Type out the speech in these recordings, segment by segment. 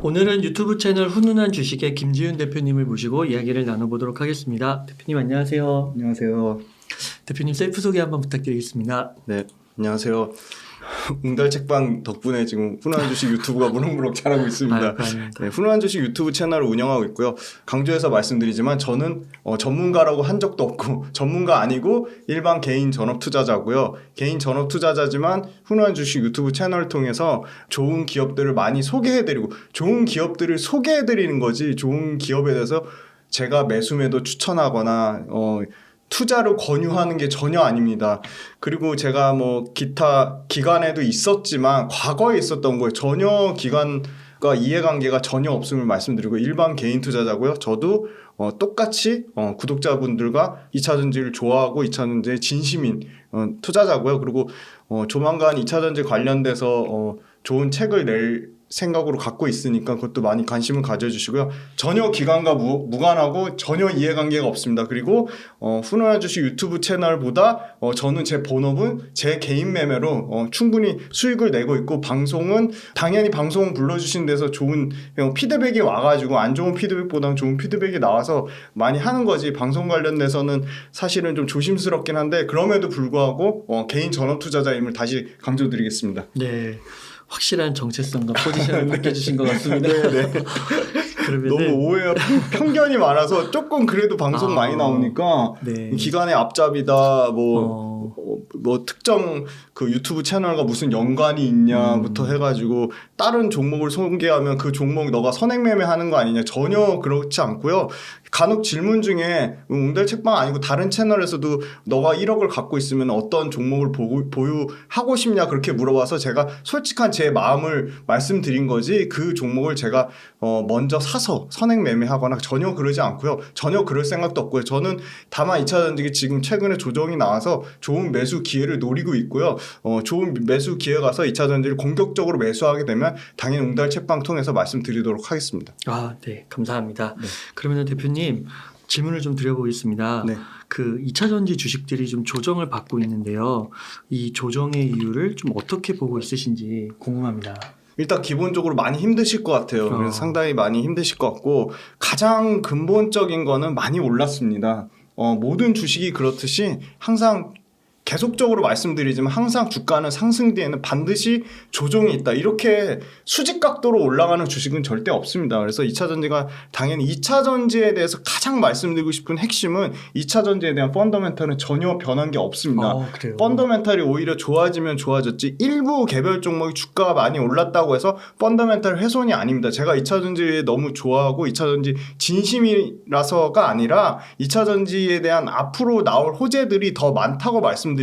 오늘은 유튜브 채널 훈훈한 주식의 김지윤 대표님을 모시고 이야기를 나눠보도록 하겠습니다. 대표님 안녕하세요. 안녕하세요. 대표님 셀프 소개 한번 부탁드리겠습니다. 네, 안녕하세요. 웅달 책방 덕분에 지금 훈훈한 주식 유튜브가 무럭무럭 자라고 있습니다. 네, 훈훈한 주식 유튜브 채널을 운영하고 있고요. 강조해서 말씀드리지만 저는 전문가라고 한 적도 없고 전문가 아니고 일반 개인 전업 투자자고요. 개인 전업 투자자지만 훈훈한 주식 유튜브 채널을 통해서 좋은 기업들을 많이 소개해드리고 좋은 기업들을 소개해드리는 거지 좋은 기업에 대해서 제가 매수매도 추천하거나 투자를 권유하는 게 전혀 아닙니다. 그리고 제가 뭐 기타 기관에도 있었지만 과거에 있었던 거에 전혀 기관과 이해관계가 전혀 없음을 말씀드리고 일반 개인 투자자고요. 저도 똑같이 구독자분들과 2차전지를 좋아하고 2차전지의 진심인 투자자고요. 그리고 조만간 2차전지 관련돼서 좋은 책을 낼 생각으로 갖고 있으니까 그것도 많이 관심을 가져주시고요. 전혀 기관과 무관하고 전혀 이해관계가 없습니다. 그리고 훈훈한 주식 유튜브 채널보다 저는 제 본업은 제 개인 매매로 충분히 수익을 내고 있고 방송은 당연히 방송 불러주신 데서 좋은 피드백이 와가지고 안 좋은 피드백보다는 좋은 피드백이 나와서 많이 하는 거지 방송 관련돼서는 사실은 좀 조심스럽긴 한데 그럼에도 불구하고 개인 전업 투자자임을 다시 강조드리겠습니다. 네. 확실한 정체성과 포지션을 맡겨주신 것 같습니다. 네. 너무 오해와 편견이 많아서 조금 그래도 방송 많이 나오니까 네. 기관의 앞잡이다 뭐 특정 그 유튜브 채널과 무슨 연관이 있냐부터 해가지고 다른 종목을 소개하면 그 종목 너가 선행매매하는 거 아니냐 전혀 그렇지 않고요. 간혹 질문 중에 웅달 책방 아니고 다른 채널에서도 너가 1억을 갖고 있으면 어떤 종목을 보유하고 싶냐 그렇게 물어봐서 제가 솔직한 제 마음을 말씀드린 거지 그 종목을 제가 먼저 사서 선행매매하거나 전혀 그러지 않고요. 전혀 그럴 생각도 없고요. 저는 다만 2차전지 지금 최근에 조정이 나와서 좋은 매수 기회를 노리고 있고요. 좋은 매수 기회 가서 2차전지를 공격적으로 매수하게 되면 당연히 웅달 책방 통해서 말씀드리도록 하겠습니다. 아, 네. 감사합니다. 네. 그러면 대표님 질문을 좀 드려보겠습니다. 네. 그 2차전지 주식들이 좀 조정을 받고 있는데요. 이 조정의 이유를 좀 어떻게 보고 있으신지 궁금합니다. 일단 기본적으로 많이 힘드실 것 같아요. 그래서 상당히 많이 힘드실 것 같고 가장 근본적인 거는 많이 올랐습니다. 모든 주식이 그렇듯이 항상 계속적으로 말씀드리지만 항상 주가는 상승 뒤에는 반드시 조정이 있다. 이렇게 수직 각도로 올라가는 주식은 절대 없습니다. 그래서 2차전지가 당연히 2차전지에 대해서 가장 말씀드리고 싶은 핵심은 2차전지에 대한 펀더멘탈은 전혀 변한 게 없습니다. 그래요? 펀더멘탈이 오히려 좋아지면 좋아졌지 일부 개별 종목이 주가가 많이 올랐다고 해서 펀더멘탈 훼손이 아닙니다. 제가 2차전지에 너무 좋아하고 2차전지 진심이라서가 아니라 2차전지에 대한 앞으로 나올 호재들이 더 많다고 말씀드리고요.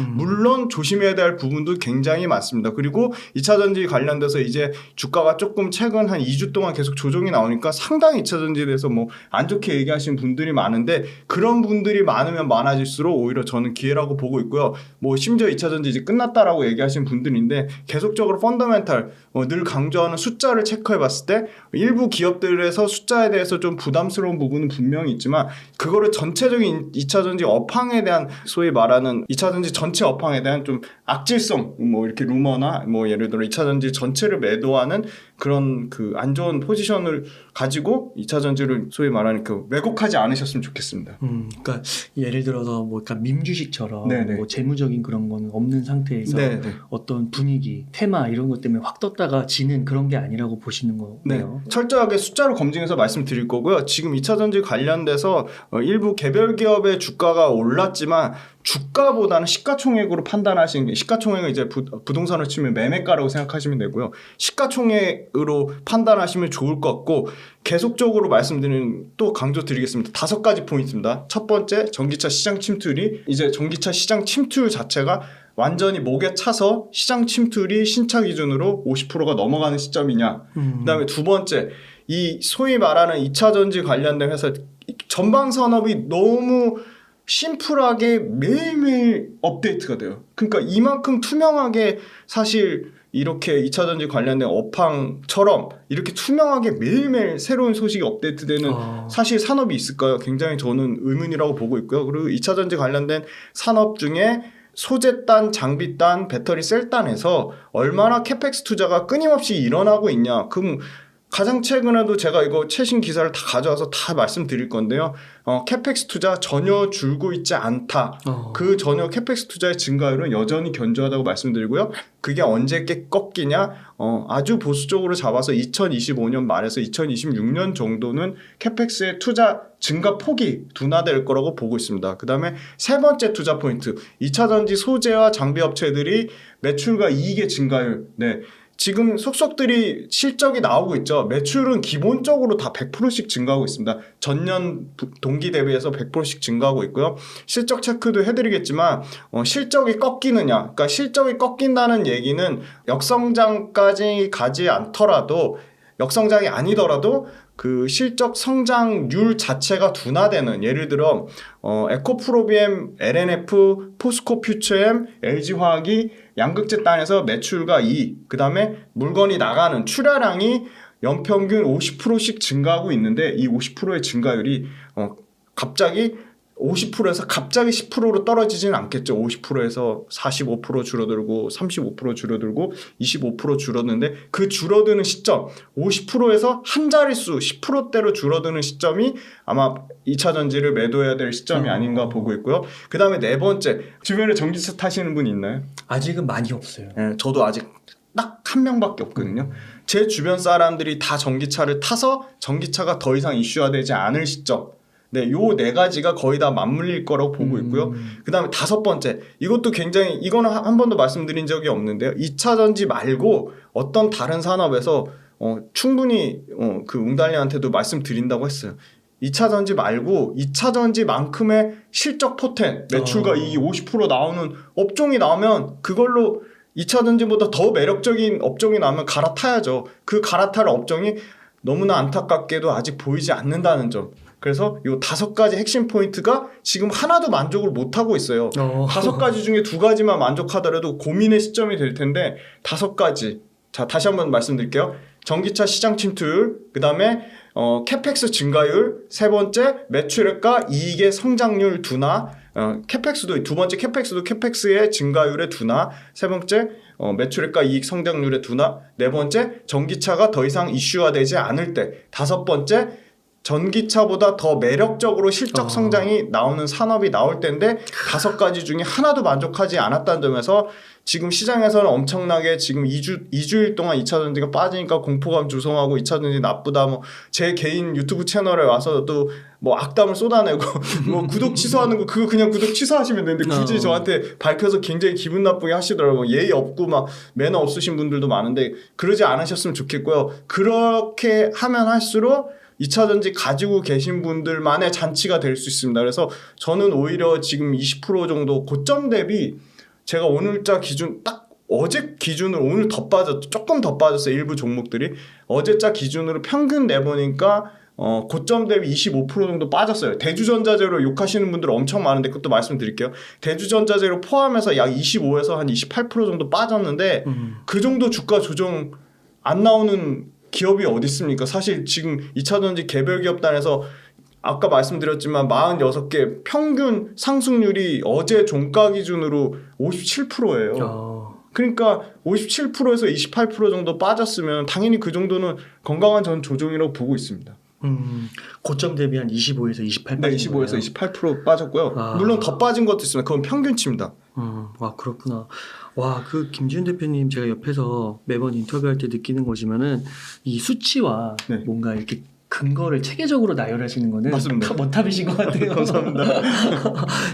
물론 조심해야 될 부분도 굉장히 많습니다. 그리고 2차전지 관련돼서 이제 주가가 조금 최근 한 2주 동안 계속 조정이 나오니까 상당히 2차전지에 대해서 뭐 안 좋게 얘기하시는 분들이 많은데 그런 분들이 많으면 많아질수록 오히려 저는 기회라고 보고 있고요. 뭐 심지어 2차전지 이제 끝났다라고 얘기하시는 분들인데 계속적으로 펀더멘탈 늘 강조하는 숫자를 체크해 봤을 때 일부 기업들에서 숫자에 대해서 좀 부담스러운 부분은 분명히 있지만 그거를 전체적인 2차전지 업황에 대한 소위 말하는 2차전지 전체 업황에 대한 좀 악질성 뭐 이렇게 루머나 뭐 예를 들어 2차전지 전체를 매도하는 그런 그 안 좋은 포지션을 가지고 2차전지를 소위 말하는 그 왜곡하지 않으셨으면 좋겠습니다. 그러니까 예를 들어서 뭐 그러니까 밈주식처럼 네네. 뭐 재무적인 그런 건 없는 상태에서 네네. 어떤 분위기, 테마 이런 것 때문에 확 떴다가 지는 그런 게 아니라고 보시는 거네요. 네. 철저하게 숫자로 검증해서 말씀드릴 거고요. 지금 2차전지 관련돼서 일부 개별 기업의 주가가 올랐지만 주가보다는 시가총액으로 판단하시는 게 시가총액은 이제 부동산으로 치면 매매가라고 생각하시면 되고요. 시가총액으로 판단하시면 좋을 것 같고 계속적으로 말씀드리는 또 강조드리겠습니다. 5가지 포인트입니다. 첫 번째 전기차 시장 침투율이 이제 전기차 시장 침투율 자체가 완전히 목에 차서 시장 침투율이 신차 기준으로 50%가 넘어가는 시점이냐. 그다음에 두 번째 이 소위 말하는 2차전지 관련된 회사 전방 산업이 너무 심플하게 매일매일 업데이트가 돼요. 그러니까 이만큼 투명하게 사실 이렇게 2차전지 관련된 업황처럼 이렇게 투명하게 매일매일 새로운 소식이 업데이트되는 사실 산업이 있을까요? 굉장히 저는 의문이라고 보고 있고요. 그리고 2차전지 관련된 산업 중에 소재단, 장비단, 배터리 셀단에서 얼마나 캐펙스 투자가 끊임없이 일어나고 있냐. 그럼 가장 최근에도 제가 이거 최신 기사를 다 가져와서 다 말씀드릴 건데요. 캐펙스 투자 전혀 줄고 있지 않다. 그 전혀 캐펙스 투자의 증가율은 여전히 견조하다고 말씀드리고요. 그게 언제 꺾이냐? 아주 보수적으로 잡아서 2025년 말에서 2026년 정도는 캐펙스의 투자 증가 폭이 둔화될 거라고 보고 있습니다. 그 다음에 세 번째 투자 포인트, 2차전지 소재와 장비 업체들이 매출과 이익의 증가율. 네. 지금 속속들이 실적이 나오고 있죠. 매출은 기본적으로 다 100%씩 증가하고 있습니다. 전년 동기 대비해서 100%씩 증가하고 있고요. 실적 체크도 해드리겠지만 실적이 꺾이느냐, 그러니까 실적이 꺾인다는 얘기는 역성장까지 가지 않더라도 역성장이 아니더라도 그 실적 성장률 자체가 둔화되는, 예를 들어 에코프로비엠, LNF, 포스코 퓨처엠, LG화학이 양극재 단에서 매출과 이익, 그 다음에 물건이 나가는 출하량이 연평균 50%씩 증가하고 있는데 이 50%의 증가율이 갑자기 50%에서 갑자기 10%로 떨어지지는 않겠죠. 50%에서 45% 줄어들고 35% 줄어들고 25% 줄어드는데 그 줄어드는 시점 50%에서 한 자릿수 10%대로 줄어드는 시점이 아마 2차 전지를 매도해야 될 시점이 아닌가 보고 있고요. 그 다음에 네 번째, 주변에 전기차 타시는 분 있나요? 아직은 많이 없어요. 네, 저도 아직 딱 한 명밖에 없거든요. 제 주변 사람들이 다 전기차를 타서 전기차가 더 이상 이슈화되지 않을 시점, 네, 요 네 가지가 거의 다 맞물릴 거라고 보고 있고요. 그 다음에 다섯 번째, 이것도 굉장히, 이거는 한 번도 말씀드린 적이 없는데요. 2차 전지 말고 어떤 다른 산업에서 충분히 그 웅달리한테도 말씀드린다고 했어요. 2차 전지 말고 2차 전지만큼의 실적 포텐, 매출과 이익이 50% 나오는 업종이 나오면 그걸로 2차 전지보다 더 매력적인 업종이 나오면 갈아타야죠. 그 갈아탈 업종이 너무나 안타깝게도 아직 보이지 않는다는 점. 그래서 이 다섯 가지 핵심 포인트가 지금 하나도 만족을 못하고 있어요. 다섯 가지 중에 두 가지만 만족하더라도 고민의 시점이 될 텐데 다섯 가지. 자, 다시 한번 말씀드릴게요. 전기차 시장 침투율, 그 다음에 캐펙스 증가율, 세 번째 매출액과 이익의 성장률 둔화, 캐펙스도 두 번째 캐펙스도 캐펙스의 증가율의 둔화, 세 번째 매출액과 이익 성장률의 둔화, 네 번째 전기차가 더 이상 이슈화되지 않을 때, 다섯 번째 전기차보다 더 매력적으로 실적 성장이 나오는 산업이 나올 때인데 다섯 가지 중에 하나도 만족하지 않았다는 점에서 지금 시장에서는 엄청나게 지금 2주일 동안 2차 전지가 빠지니까 공포감 조성하고 2차 전지 나쁘다, 뭐 제 개인 유튜브 채널에 와서도 뭐 악담을 쏟아내고 뭐 구독 취소하는 거 그거 그냥 구독 취소하시면 되는데 굳이 저한테 밝혀서 굉장히 기분 나쁘게 하시더라고요. 예의 없고 막 매너 없으신 분들도 많은데 그러지 않으셨으면 좋겠고요. 그렇게 하면 할수록 2차 전지 가지고 계신 분들만의 잔치가 될 수 있습니다. 그래서 저는 오히려 지금 20% 정도 고점 대비 제가 오늘자 기준 딱 어제 기준으로 오늘 더 빠졌죠. 조금 더 빠졌어요. 일부 종목들이. 어제자 기준으로 평균 내보니까 고점 대비 25% 정도 빠졌어요. 대주전자재로 욕하시는 분들 엄청 많은데 그것도 말씀드릴게요. 대주전자재로 포함해서 약 25에서 한 28% 정도 빠졌는데 그 정도 주가 조정 안 나오는 기업이 어디 있습니까? 사실 지금 2차 전지 개별 기업단에서 아까 말씀드렸지만 46개 평균 상승률이 어제 종가 기준으로 57%예요. 그러니까 57%에서 28% 정도 빠졌으면 당연히 그 정도는 건강한 전 조정이라고 보고 있습니다. 고점 대비 한 25에서 28%. 네, 25에서 28% 빠졌고요. 물론 더 빠진 것도 있습니다. 그건 평균치입니다. 와, 그렇구나. 와, 그 김지훈 대표님 제가 옆에서 매번 인터뷰할 때 느끼는 거지만은 이 수치와 네. 뭔가 이렇게 근거를 체계적으로 나열하시는 거는 맞습니다. 원탑이신 것 같아요. 감사합니다.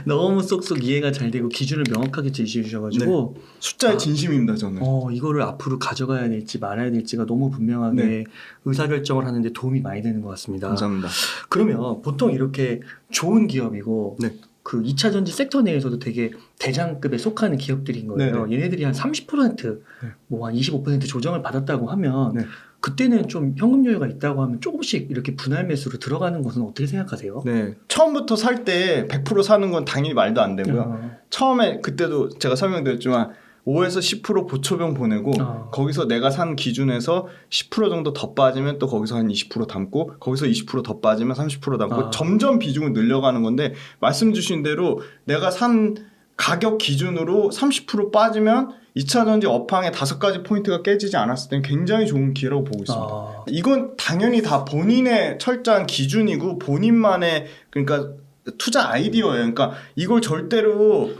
너무 쏙쏙 이해가 잘 되고 기준을 명확하게 제시해 주셔가지고 숫자의 진심입니다, 저는. 이거를 앞으로 가져가야 될지 말아야 될지가 너무 분명하게 의사결정을 하는데 도움이 많이 되는 것 같습니다. 감사합니다. 그러면 보통 이렇게 좋은 기업이고 네. 그 2차 전지 섹터 내에서도 되게 대장급에 속하는 기업들인 거예요. 네네. 얘네들이 한 30%, 뭐 한 25% 조정을 받았다고 하면 네. 그때는 좀 현금 여유가 있다고 하면 조금씩 이렇게 분할 매수로 들어가는 것은 어떻게 생각하세요? 네. 처음부터 살 때 100% 사는 건 당연히 말도 안 되고요. 처음에 그때도 제가 설명드렸지만 5에서 10% 보초병 보내고 거기서 내가 산 기준에서 10% 정도 더 빠지면 또 거기서 한 20% 담고 거기서 20% 더 빠지면 30% 담고 점점 비중을 늘려가는 건데 말씀 주신 대로 내가 산 가격 기준으로 30% 빠지면 2차전지 업황의 5가지 포인트가 깨지지 않았을 때는 굉장히 좋은 기회라고 보고 있습니다. 이건 당연히 다 본인의 철저한 기준이고 본인만의 그러니까 투자 아이디어예요. 그러니까 이걸 절대로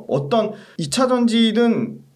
어떤 2차전지든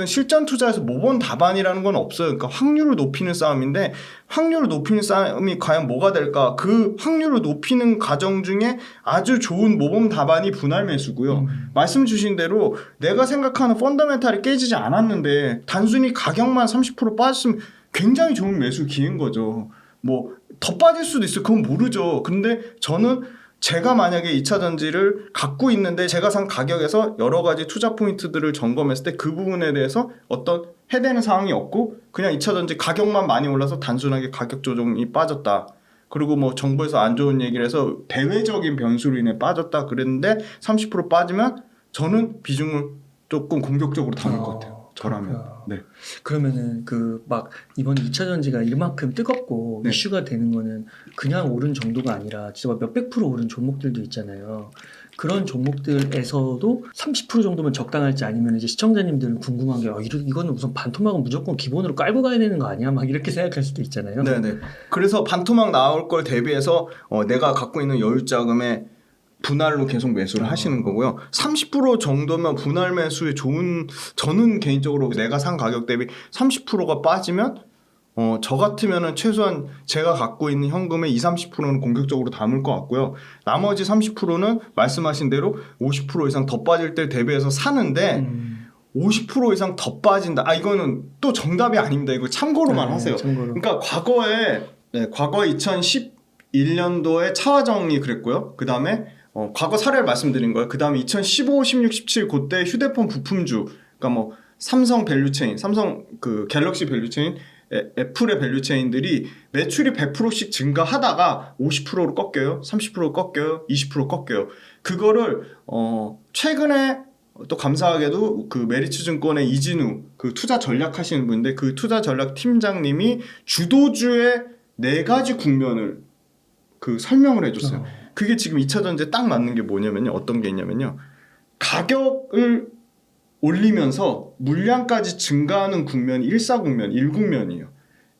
실전 투자에서 모범 답안이라는 건 없어요. 그러니까 확률을 높이는 싸움인데 확률을 높이는 싸움이 과연 뭐가 될까? 그 확률을 높이는 과정 중에 아주 좋은 모범 답안이 분할 매수고요. 말씀 주신 대로 내가 생각하는 펀더멘탈이 깨지지 않았는데 단순히 가격만 30% 빠졌으면 굉장히 좋은 매수 기회인 거죠. 뭐 더 빠질 수도 있어요. 그건 모르죠. 근데 저는 제가 만약에 2차전지를 갖고 있는데 제가 산 가격에서 여러 가지 투자 포인트들을 점검했을 때 그 부분에 대해서 어떤 해대는 상황이 없고 그냥 2차전지 가격만 많이 올라서 단순하게 가격 조정이 빠졌다. 그리고 뭐 정부에서 안 좋은 얘기를 해서 대외적인 변수로 인해 빠졌다 그랬는데 30% 빠지면 저는 비중을 조금 공격적으로 담을 것 같아요. 저라면. 네. 그러면은 그 막 이번 2차전지가 이만큼 뜨겁고 네. 이슈가 되는 거는 그냥 오른 정도가 아니라 진짜 몇백 프로 오른 종목들도 있잖아요. 그런 종목들에서도 30% 정도면 적당할지 아니면 이제 시청자님들은 궁금한 게 이거는 우선 반토막은 무조건 기본으로 깔고 가야 되는 거 아니야? 막 이렇게 생각할 수도 있잖아요. 네네. 그래서 반토막 나올 걸 대비해서 내가 갖고 있는 여유 자금에 분할로 계속 매수를 하시는 거고요. 30% 정도면 분할 매수에 좋은 저는 개인적으로 내가 산 가격 대비 30%가 빠지면 저 같으면은 최소한 제가 갖고 있는 현금의 20-30%는 공격적으로 담을 것 같고요. 나머지 30%는 말씀하신 대로 50% 이상 더 빠질 때 대비해서 사는데 50% 이상 더 빠진다. 이거는 또 정답이 아닙니다. 이거 참고로만 하세요. 참고로. 그러니까 과거에 2011년도에 차화정이 그랬고요. 그 다음에 과거 사례를 말씀드린 거예요. 그 다음에 2015, 16, 17 그때 휴대폰 부품주, 그러니까 뭐 삼성 밸류체인, 삼성 그 갤럭시 밸류체인, 애플의 밸류체인들이 매출이 100%씩 증가하다가 50%로 꺾여요, 30% 꺾여요, 20% 꺾여요. 그거를 최근에 또 감사하게도 그 메리츠증권의 이진우 그 투자 전략 하시는 분인데 그 투자 전략 팀장님이 주도주의 4가지 국면을 그 설명을 해줬어요. 그게 지금 2차전지에 딱 맞는 게 뭐냐면요. 어떤 게 있냐면요. 가격을 올리면서 물량까지 증가하는 국면이 1사국면, 1국면이에요.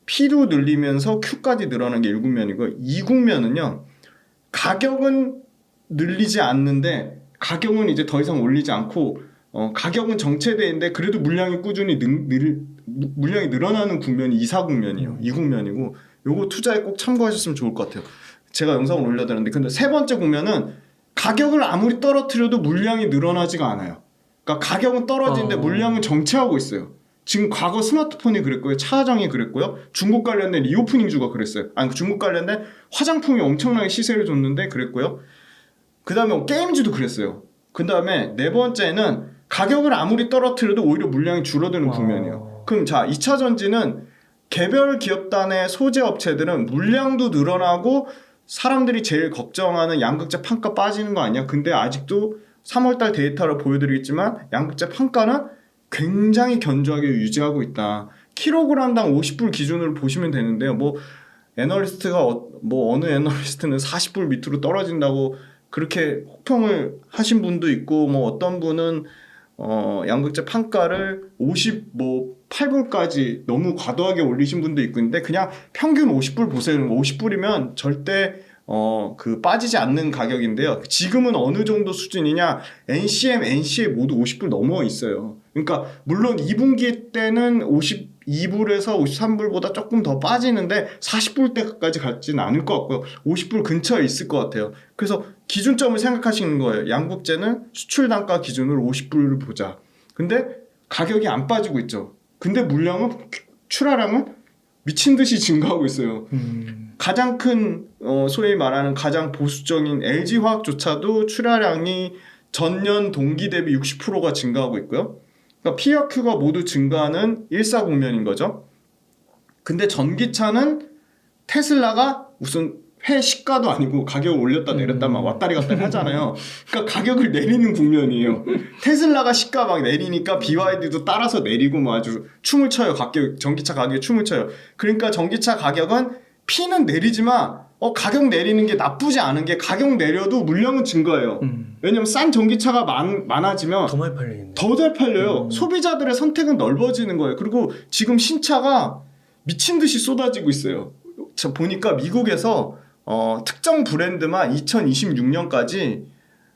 P도 늘리면서 Q까지 늘어나는 게 1국면이고 2국면은요. 가격은 늘리지 않는데 가격은 이제 더 이상 올리지 않고 가격은 정체되어 있는데 그래도 물량이 꾸준히 물량이 늘어나는 국면이 2사국면이에요. 2국면이고 요거 투자에 꼭 참고하셨으면 좋을 것 같아요. 제가 영상을 올려드렸는데 근데 세 번째 국면은 가격을 아무리 떨어뜨려도 물량이 늘어나지가 않아요. 그러니까 가격은 떨어지는데 물량은 정체하고 있어요. 지금 과거 스마트폰이 그랬고요. 차장이 그랬고요. 중국 관련된 리오프닝주가 그랬어요. 중국 관련된 화장품이 엄청나게 시세를 줬는데 그랬고요. 그 다음에 게임주도 그랬어요. 그 다음에 네 번째는 가격을 아무리 떨어뜨려도 오히려 물량이 줄어드는 국면이에요. 그럼 자 2차전지는 개별 기업단의 소재 업체들은 물량도 늘어나고 사람들이 제일 걱정하는 양극재 판가 빠지는 거 아니야? 근데 아직도 3월달 데이터를 보여드리겠지만 양극재 판가는 굉장히 견조하게 유지하고 있다. 킬로그램당 50불 기준으로 보시면 되는데요. 뭐 애널리스트가 어느 애널리스트는 40불 밑으로 떨어진다고 그렇게 혹평을 하신 분도 있고 뭐 어떤 분은 양극재 판가를 58불까지 너무 과도하게 올리신 분도 있고 있는데 그냥 평균 50불 보세요. 50불이면 절대 그 빠지지 않는 가격인데요. 지금은 어느 정도 수준이냐? NCM, NCA 모두 50불 넘어 있어요. 그러니까 물론 2분기 때는 52불에서 53불보다 조금 더 빠지는데 40불 때까지 가지는 않을 것 같고요. 50불 근처에 있을 것 같아요. 그래서 기준점을 생각하시는 거예요. 양극재는 수출 단가 기준으로 50불을 보자. 근데 가격이 안 빠지고 있죠. 근데 물량은 출하량은 미친 듯이 증가하고 있어요. 가장 큰 소위 말하는 가장 보수적인 LG화학조차도 출하량이 전년 동기 대비 60%가 증가하고 있고요. 그러니까 P와 Q가 모두 증가하는 1사국면인 거죠. 근데 전기차는 테슬라가 무슨 회 시가도 아니고 가격을 올렸다 내렸다 막 왔다리 갔다리 하잖아요. 그러니까 가격을 내리는 국면이에요. 테슬라가 시가 막 내리니까 BYD도 따라서 내리고 뭐 아주 춤을 춰요. 전기차 가격에 춤을 춰요. 그러니까 전기차 가격은 P는 내리지만 가격 내리는 게 나쁘지 않은 게 가격 내려도 물량은 증가해요. 왜냐면 싼 전기차가 많아지면 더 많이 팔리겠네. 더 잘 팔려요. 소비자들의 선택은 넓어지는 거예요. 그리고 지금 신차가 미친 듯이 쏟아지고 있어요. 저 보니까 미국에서 특정 브랜드만 2026년까지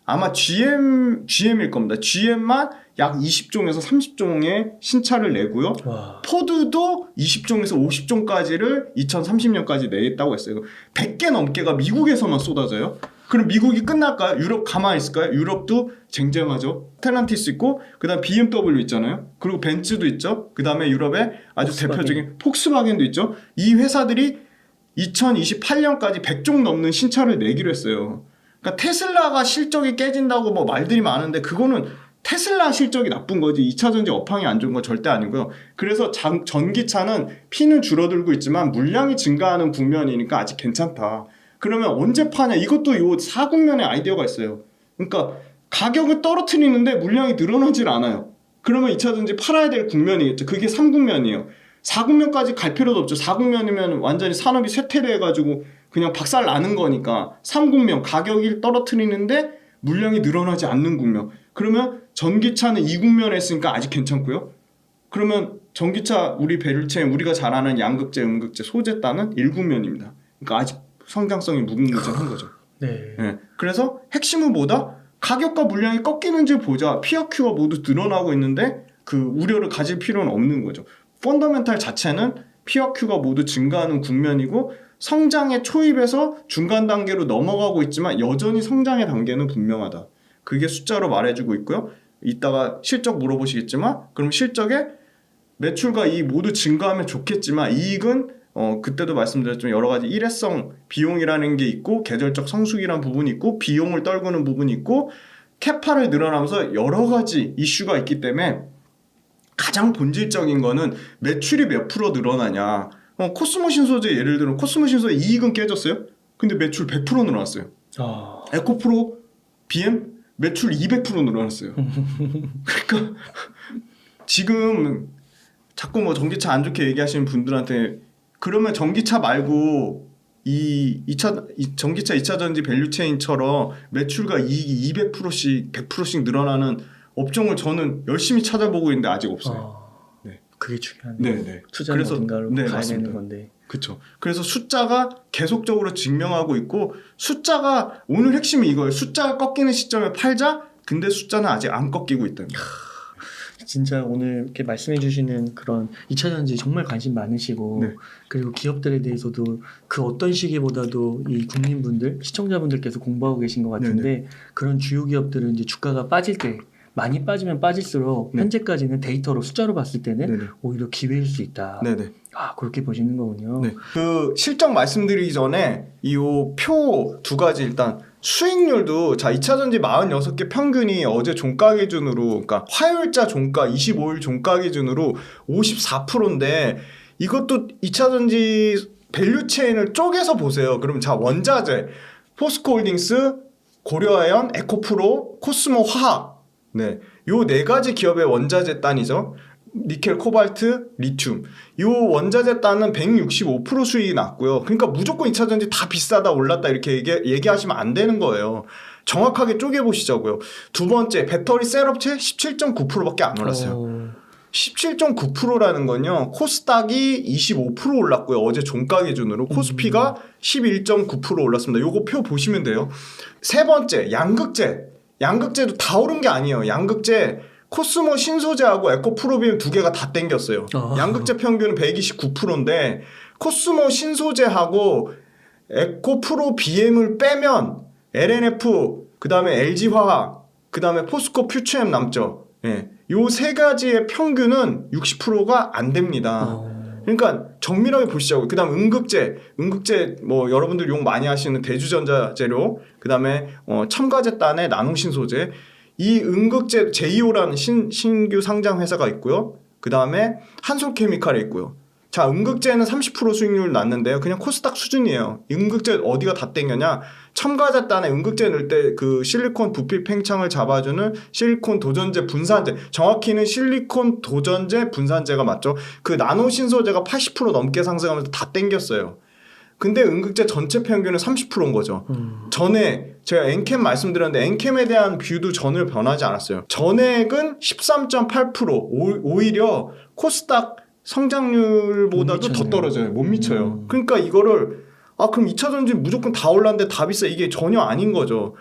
아마 GM일 겁니다. GM만 약 20종에서 30종의 신차를 내고요. 와. 포드도 20종에서 50종까지를 2030년까지 내겠다고 했어요. 100개 넘게가 미국에서만 쏟아져요. 그럼 미국이 끝날까요? 유럽 가만히 있을까요? 유럽도 쟁쟁하죠. 스텔란티스 있고 그다음 BMW 있잖아요. 그리고 벤츠도 있죠. 그다음에 유럽의 아주 대표적인 폭스바겐도 있죠. 이 회사들이 2028년까지 100종 넘는 신차를 내기로 했어요. 그러니까 테슬라가 실적이 깨진다고 뭐 말들이 많은데 그거는 테슬라 실적이 나쁜 거지 2차 전지 업황이 안 좋은 건 절대 아니고요. 그래서 전기차는 피는 줄어들고 있지만 물량이 증가하는 국면이니까 아직 괜찮다. 그러면 언제 파냐? 이것도 요 사국면의 아이디어가 있어요. 그러니까 가격을 떨어뜨리는데 물량이 늘어나질 않아요. 그러면 2차 전지 팔아야 될 국면이겠죠. 그게 3국면이에요. 4국면까지 갈 필요도 없죠. 4국면이면 완전히 산업이 쇠퇴돼가지고 그냥 박살 나는 거니까 3국면 가격을 떨어뜨리는데 물량이 늘어나지 않는 국면. 그러면 전기차는 2국면에 했으니까 아직 괜찮고요. 그러면 전기차 우리 밸류체인 우리가 잘 아는 양극재, 음극재, 소재단은 1국면입니다. 그러니까 아직 성장성이 무궁무진한 거죠. 네. 네. 그래서 핵심은 뭐다? 가격과 물량이 꺾이는지 보자. P와 Q가 모두 늘어나고 있는데 그 우려를 가질 필요는 없는 거죠. 펀더멘탈 자체는 P와 Q가 모두 증가하는 국면이고 성장의 초입에서 중간 단계로 넘어가고 있지만 여전히 성장의 단계는 분명하다. 그게 숫자로 말해주고 있고요. 이따가 실적 물어보시겠지만 그럼 실적에 매출과 이익 모두 증가하면 좋겠지만 이익은 그때도 말씀드렸지만 여러 가지 일회성 비용이라는 게 있고 계절적 성수기라는 부분이 있고 비용을 떨구는 부분이 있고 캐파를 늘어나면서 여러 가지 이슈가 있기 때문에 가장 본질적인 거는 매출이 몇 프로 늘어나냐. 코스모 신소재 예를 들어 코스모 신소재 이익은 깨졌어요. 근데 매출 100% 늘어났어요. 에코프로 BM 매출 200% 늘어났어요. 그러니까 지금 자꾸 뭐 전기차 안 좋게 얘기하시는 분들한테 그러면 전기차 말고 전기차 2차 전지 밸류체인처럼 매출과 이익이 200%씩 100%씩 늘어나는 업종을 저는 열심히 찾아보고 있는데 아직 없어요. 네. 그게 중요하네요. 네. 투자는 어딘가로 가야 맞습니다. 되는 건데. 그렇죠. 그래서 숫자가 계속적으로 증명하고 있고 숫자가 오늘 핵심이 이거예요. 숫자가 꺾이는 시점에 팔자. 근데 숫자는 아직 안 꺾이고 있다는 거예요. 진짜 오늘 이렇게 말씀해 주시는 그런 2차 전지 정말 관심 많으시고 네. 그리고 기업들에 대해서도 그 어떤 시기보다도 이 국민분들, 시청자분들께서 공부하고 계신 것 같은데 네네. 그런 주요 기업들은 이제 주가가 빠질 때 많이 빠지면 빠질수록 네. 현재까지는 데이터로 숫자로 봤을 때는 네네. 오히려 기회일 수 있다. 네네. 그렇게 보시는 거군요. 네. 그 실적 말씀드리기 전에 이 표 두 가지 일단 수익률도 자 2차 전지 46개 평균이 어제 종가 기준으로 그러니까 화요일자 종가 25일 종가 기준으로 54%인데 이것도 2차 전지 밸류 체인을 쪼개서 보세요. 그러면 자 원자재, 포스코홀딩스, 고려아연, 에코프로, 코스모 화학 네. 요 네 가지 기업의 원자재 단이죠. 니켈, 코발트, 리튬. 이 원자재 단은 165% 수익이 났고요. 그러니까 무조건 2차 전지 다 비싸다 올랐다 이렇게 얘기하시면 안 되는 거예요. 정확하게 쪼개보시자고요. 두 번째, 배터리 셀업체 17.9%밖에 안 올랐어요. 17.9%라는 건요. 코스닥이 25% 올랐고요. 어제 종가 기준으로 코스피가 11.9% 올랐습니다. 요거 표 보시면 돼요. 세 번째, 양극재. 양극재도 다 오른 게 아니에요. 양극재 코스모 신소재하고 에코프로비움 두 개가 다 땡겼어요. 양극재 평균은 129%인데 코스모 신소재하고 에코프로 BM을 빼면 LNF, 그 다음에 LG화학, 그 다음에 포스코 퓨처엠 남죠. 예. 요 세 가지의 평균은 60%가 안 됩니다. 그러니까 정밀하게 보시자고요. 그 다음 음극재 뭐 여러분들 용 많이 하시는 대주전자 재료, 그 다음에 첨가제단의 나노신소재, 이 음극재 제이오라는 신규 상장 회사가 있고요. 그 다음에 한솔케미칼에 있고요. 자, 음극재는 30% 수익률 났는데요. 그냥 코스닥 수준이에요. 음극재 어디가 다 땡겨냐? 첨가제단에 음극재 넣을 때 그 실리콘 부피 팽창을 잡아주는 실리콘 도전제 분산제, 정확히는 실리콘 도전제 분산제가 맞죠. 그 나노신소재가 80% 넘게 상승하면서 다 땡겼어요. 근데 응급제 전체 평균은 30%인 거죠. 전에 제가 엔캠 말씀드렸는데 엔캠에 대한 뷰도 전혀 변하지 않았어요. 전액은 13.8%, 오히려 코스닥 성장률보다도 더 떨어져요. 못 미쳐요. 그러니까 이거를 그럼 2차 전지 무조건 다 올랐는데 다 비싸, 이게 전혀 아닌 거죠.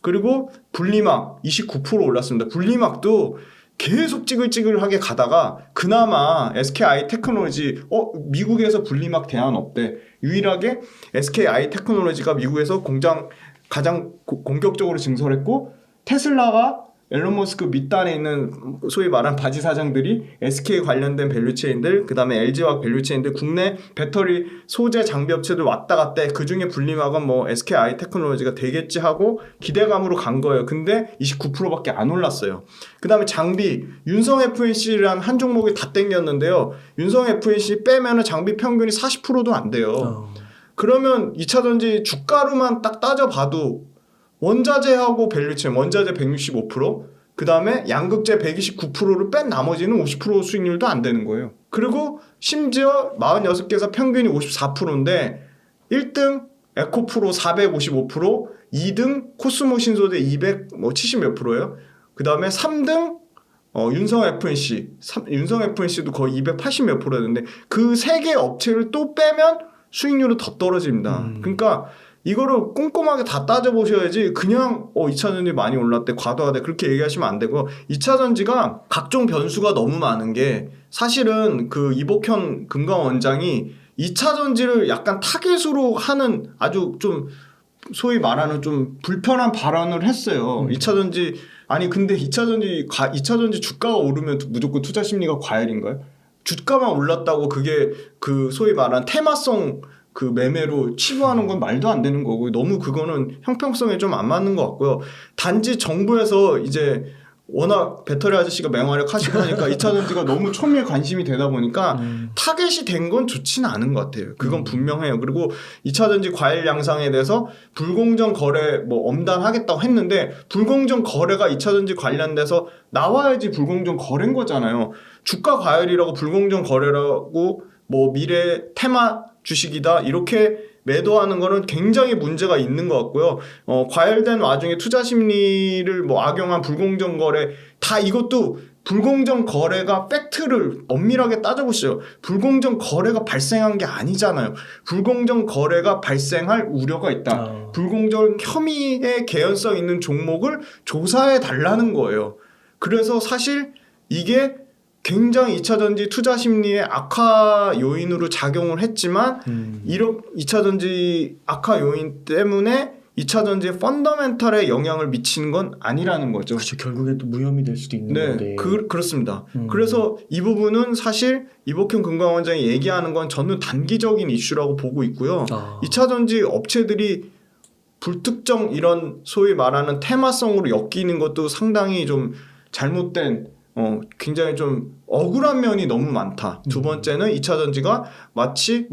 그리고 분리막 29% 올랐습니다. 분리막도 계속 찌글찌글하게 가다가 그나마 SKI 테크놀로지 미국에서 분리막 대안 없대. 유일하게 SKI 테크놀로지가 미국에서 공장 가장 공격적으로 증설했고, 테슬라가 앨런 머스크 밑단에 있는 소위 말한 바지 사장들이 SK 관련된 밸류체인들, 그 다음에 LG화학 밸류체인들, 국내 배터리 소재 장비 업체들 왔다 갔다 해. 그중에 분리막은 뭐 SKI 테크놀로지가 되겠지 하고 기대감으로 간 거예요. 근데 29%밖에 안 올랐어요. 그 다음에 장비, 윤성 FNC라는 한 종목이 다 땡겼는데요. 윤성 FNC 빼면은 장비 평균이 40%도 안 돼요. 그러면 2차전지 주가로만 딱 따져봐도 원자재하고 밸류체인, 원자재 165%, 그 다음에 양극재 129%를 뺀 나머지는 50% 수익률도 안 되는 거예요. 그리고 심지어 46개에서 평균이 54%인데 1등 에코프로 455%, 2등 코스모 신소재 270 몇 %예요. 그 다음에 3등 윤성 FNC, 윤성 FNC도 거의 280 몇 %였는데 그 3개 업체를 또 빼면 수익률은 더 떨어집니다. 그러니까 이거를 꼼꼼하게 다 따져보셔야지 그냥 2차전지 많이 올랐대, 과도하대, 그렇게 얘기하시면 안 되고, 2차전지가 각종 변수가 너무 많은 게, 사실은 그 이복현 금감원장이 2차전지를 약간 타겟으로 하는 아주 좀 소위 말하는 좀 불편한 발언을 했어요. 2차전지 근데 2차전지 주가가 오르면 무조건 투자 심리가 과열인가요? 주가만 올랐다고 그게 그 소위 말하는 테마성 그 매매로 치부하는 건 말도 안 되는 거고, 너무 그거는 형평성에 좀 안 맞는 것 같고요. 단지 정부에서 이제 워낙 배터리 아저씨가 맹활약 하시고 하니까 2차전지가 너무 초미의 관심이 되다 보니까 타겟이 된 건 좋지는 않은 것 같아요. 그건 분명해요. 그리고 2차전지 과열 양상에 대해서 불공정 거래 엄단하겠다고 했는데, 불공정 거래가 2차전지 관련돼서 나와야지 불공정 거래인 거잖아요. 주가 과열이라고 불공정 거래라고 미래 테마 주식이다 이렇게 매도하는 거는 굉장히 문제가 있는 것 같고요. 과열된 와중에 투자 심리를 악용한 불공정 거래, 다 이것도 불공정 거래가 팩트를 엄밀하게 따져보시죠. 불공정 거래가 발생한 게 아니잖아요. 불공정 거래가 발생할 우려가 있다. 불공정 혐의의 개연성 있는 종목을 조사해 달라는 거예요. 그래서 사실 이게 굉장히 2차전지 투자 심리의 악화 요인으로 작용을 했지만, 이런 2차전지 악화 요인 때문에 2차전지의 펀더멘탈에 영향을 미치는 건 아니라는 거죠. 그렇죠. 결국에 또 무혐의 될 수도 있는 건데. 그렇습니다. 그래서 이 부분은 사실 이복현 금감원장이 얘기하는 건 저는 단기적인 이슈라고 보고 있고요. 2차전지 업체들이 불특정 이런 소위 말하는 테마성으로 엮이는 것도 상당히 좀 잘못된, 굉장히 좀 억울한 면이 너무 많다. 두 번째는 2차전지가 마치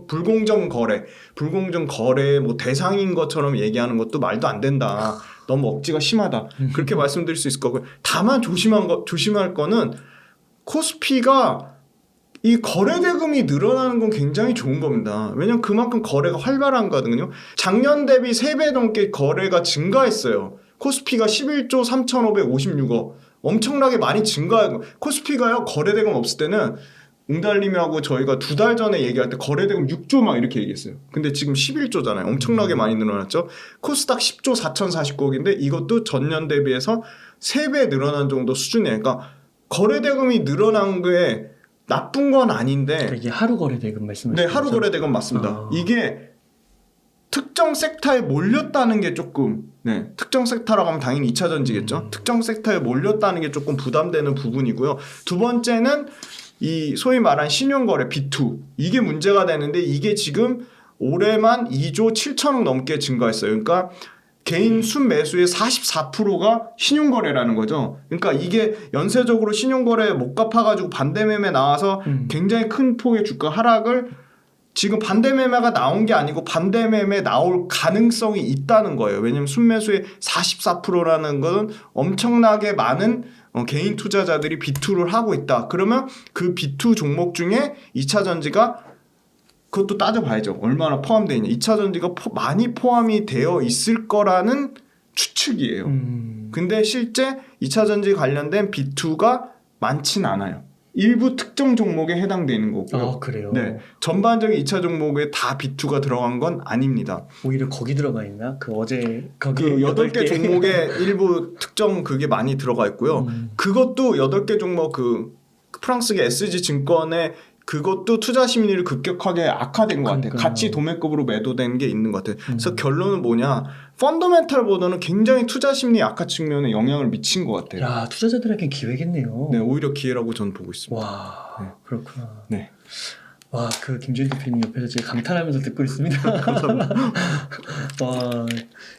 불공정 거래 대상인 것처럼 얘기하는 것도 말도 안 된다. 너무 억지가 심하다. 그렇게 말씀드릴 수 있을 거고요. 다만 조심할 거는 코스피가 이 거래 대금이 늘어나는 건 굉장히 좋은 겁니다. 왜냐면 그만큼 거래가 활발한 거거든요. 작년 대비 3배 넘게 거래가 증가했어요. 코스피가 11조 3,556억. 엄청나게 많이 증가한 거. 코스피가요, 거래대금 없을 때는 웅달님하고 저희가 2달 전에 얘기할 때 거래대금 6조 막 이렇게 얘기했어요. 근데 지금 11조잖아요. 엄청나게 많이 늘어났죠. 코스닥 10조 4,049억인데 이것도 전년 대비해서 3배 늘어난 정도 수준이에요. 그러니까 거래대금이 늘어난 게 나쁜 건 아닌데. 그러니까 이게 하루 거래대금 말씀하시는 거죠? 네, 하루 거래대금 맞습니다. 이게 특정 섹터에 몰렸다는 게 조금, 특정 섹터라고 하면 당연히 2차전지겠죠. 특정 섹터에 몰렸다는 게 조금 부담되는 부분이고요. 두 번째는 이 소위 말한 신용거래 B2, 이게 문제가 되는데, 이게 지금 올해만 2조 7천억 넘게 증가했어요. 그러니까 개인 순매수의 44%가 신용거래라는 거죠. 그러니까 이게 연쇄적으로 신용거래에 못 갚아가지고 반대매매 나와서 굉장히 큰 폭의 주가 하락을, 지금 반대매매가 나온 게 아니고 반대매매 나올 가능성이 있다는 거예요. 왜냐하면 순매수의 44%라는 건 엄청나게 많은 개인 투자자들이 B2를 하고 있다. 그러면 그 B2 종목 중에 2차전지가 그것도 따져봐야죠. 얼마나 포함되어 있냐. 2차 전지가 많이 포함이 되어 있을 거라는 추측이에요. 근데 실제 2차 전지 관련된 B2가 많진 않아요. 일부 특정 종목에 해당되는 거고요. 그래요? 네, 전반적인 2차 종목에 다 B2가 들어간 건 아닙니다. 오히려 거기 들어가 있나? 그 어제 거기 그 8개 종목에 일부 특정 그게 많이 들어가 있고요. 그것도 8개 종목 그 프랑스계 SG 증권에 그것도 투자 심리를 급격하게 악화된 것 같아요. 같이 도매급으로 매도된 게 있는 것 같아요. 그래서 결론은 뭐냐? 펀더멘탈보다는 굉장히 투자 심리 악화 측면에 영향을 미친 것 같아요. 야, 투자자들에겐 기회겠네요. 네, 오히려 기회라고 저는 보고 있습니다. 와, 네. 그렇구나. 네. 와, 그 김준일 대표님 옆에서 제가 감탄하면서 듣고 있습니다. 와,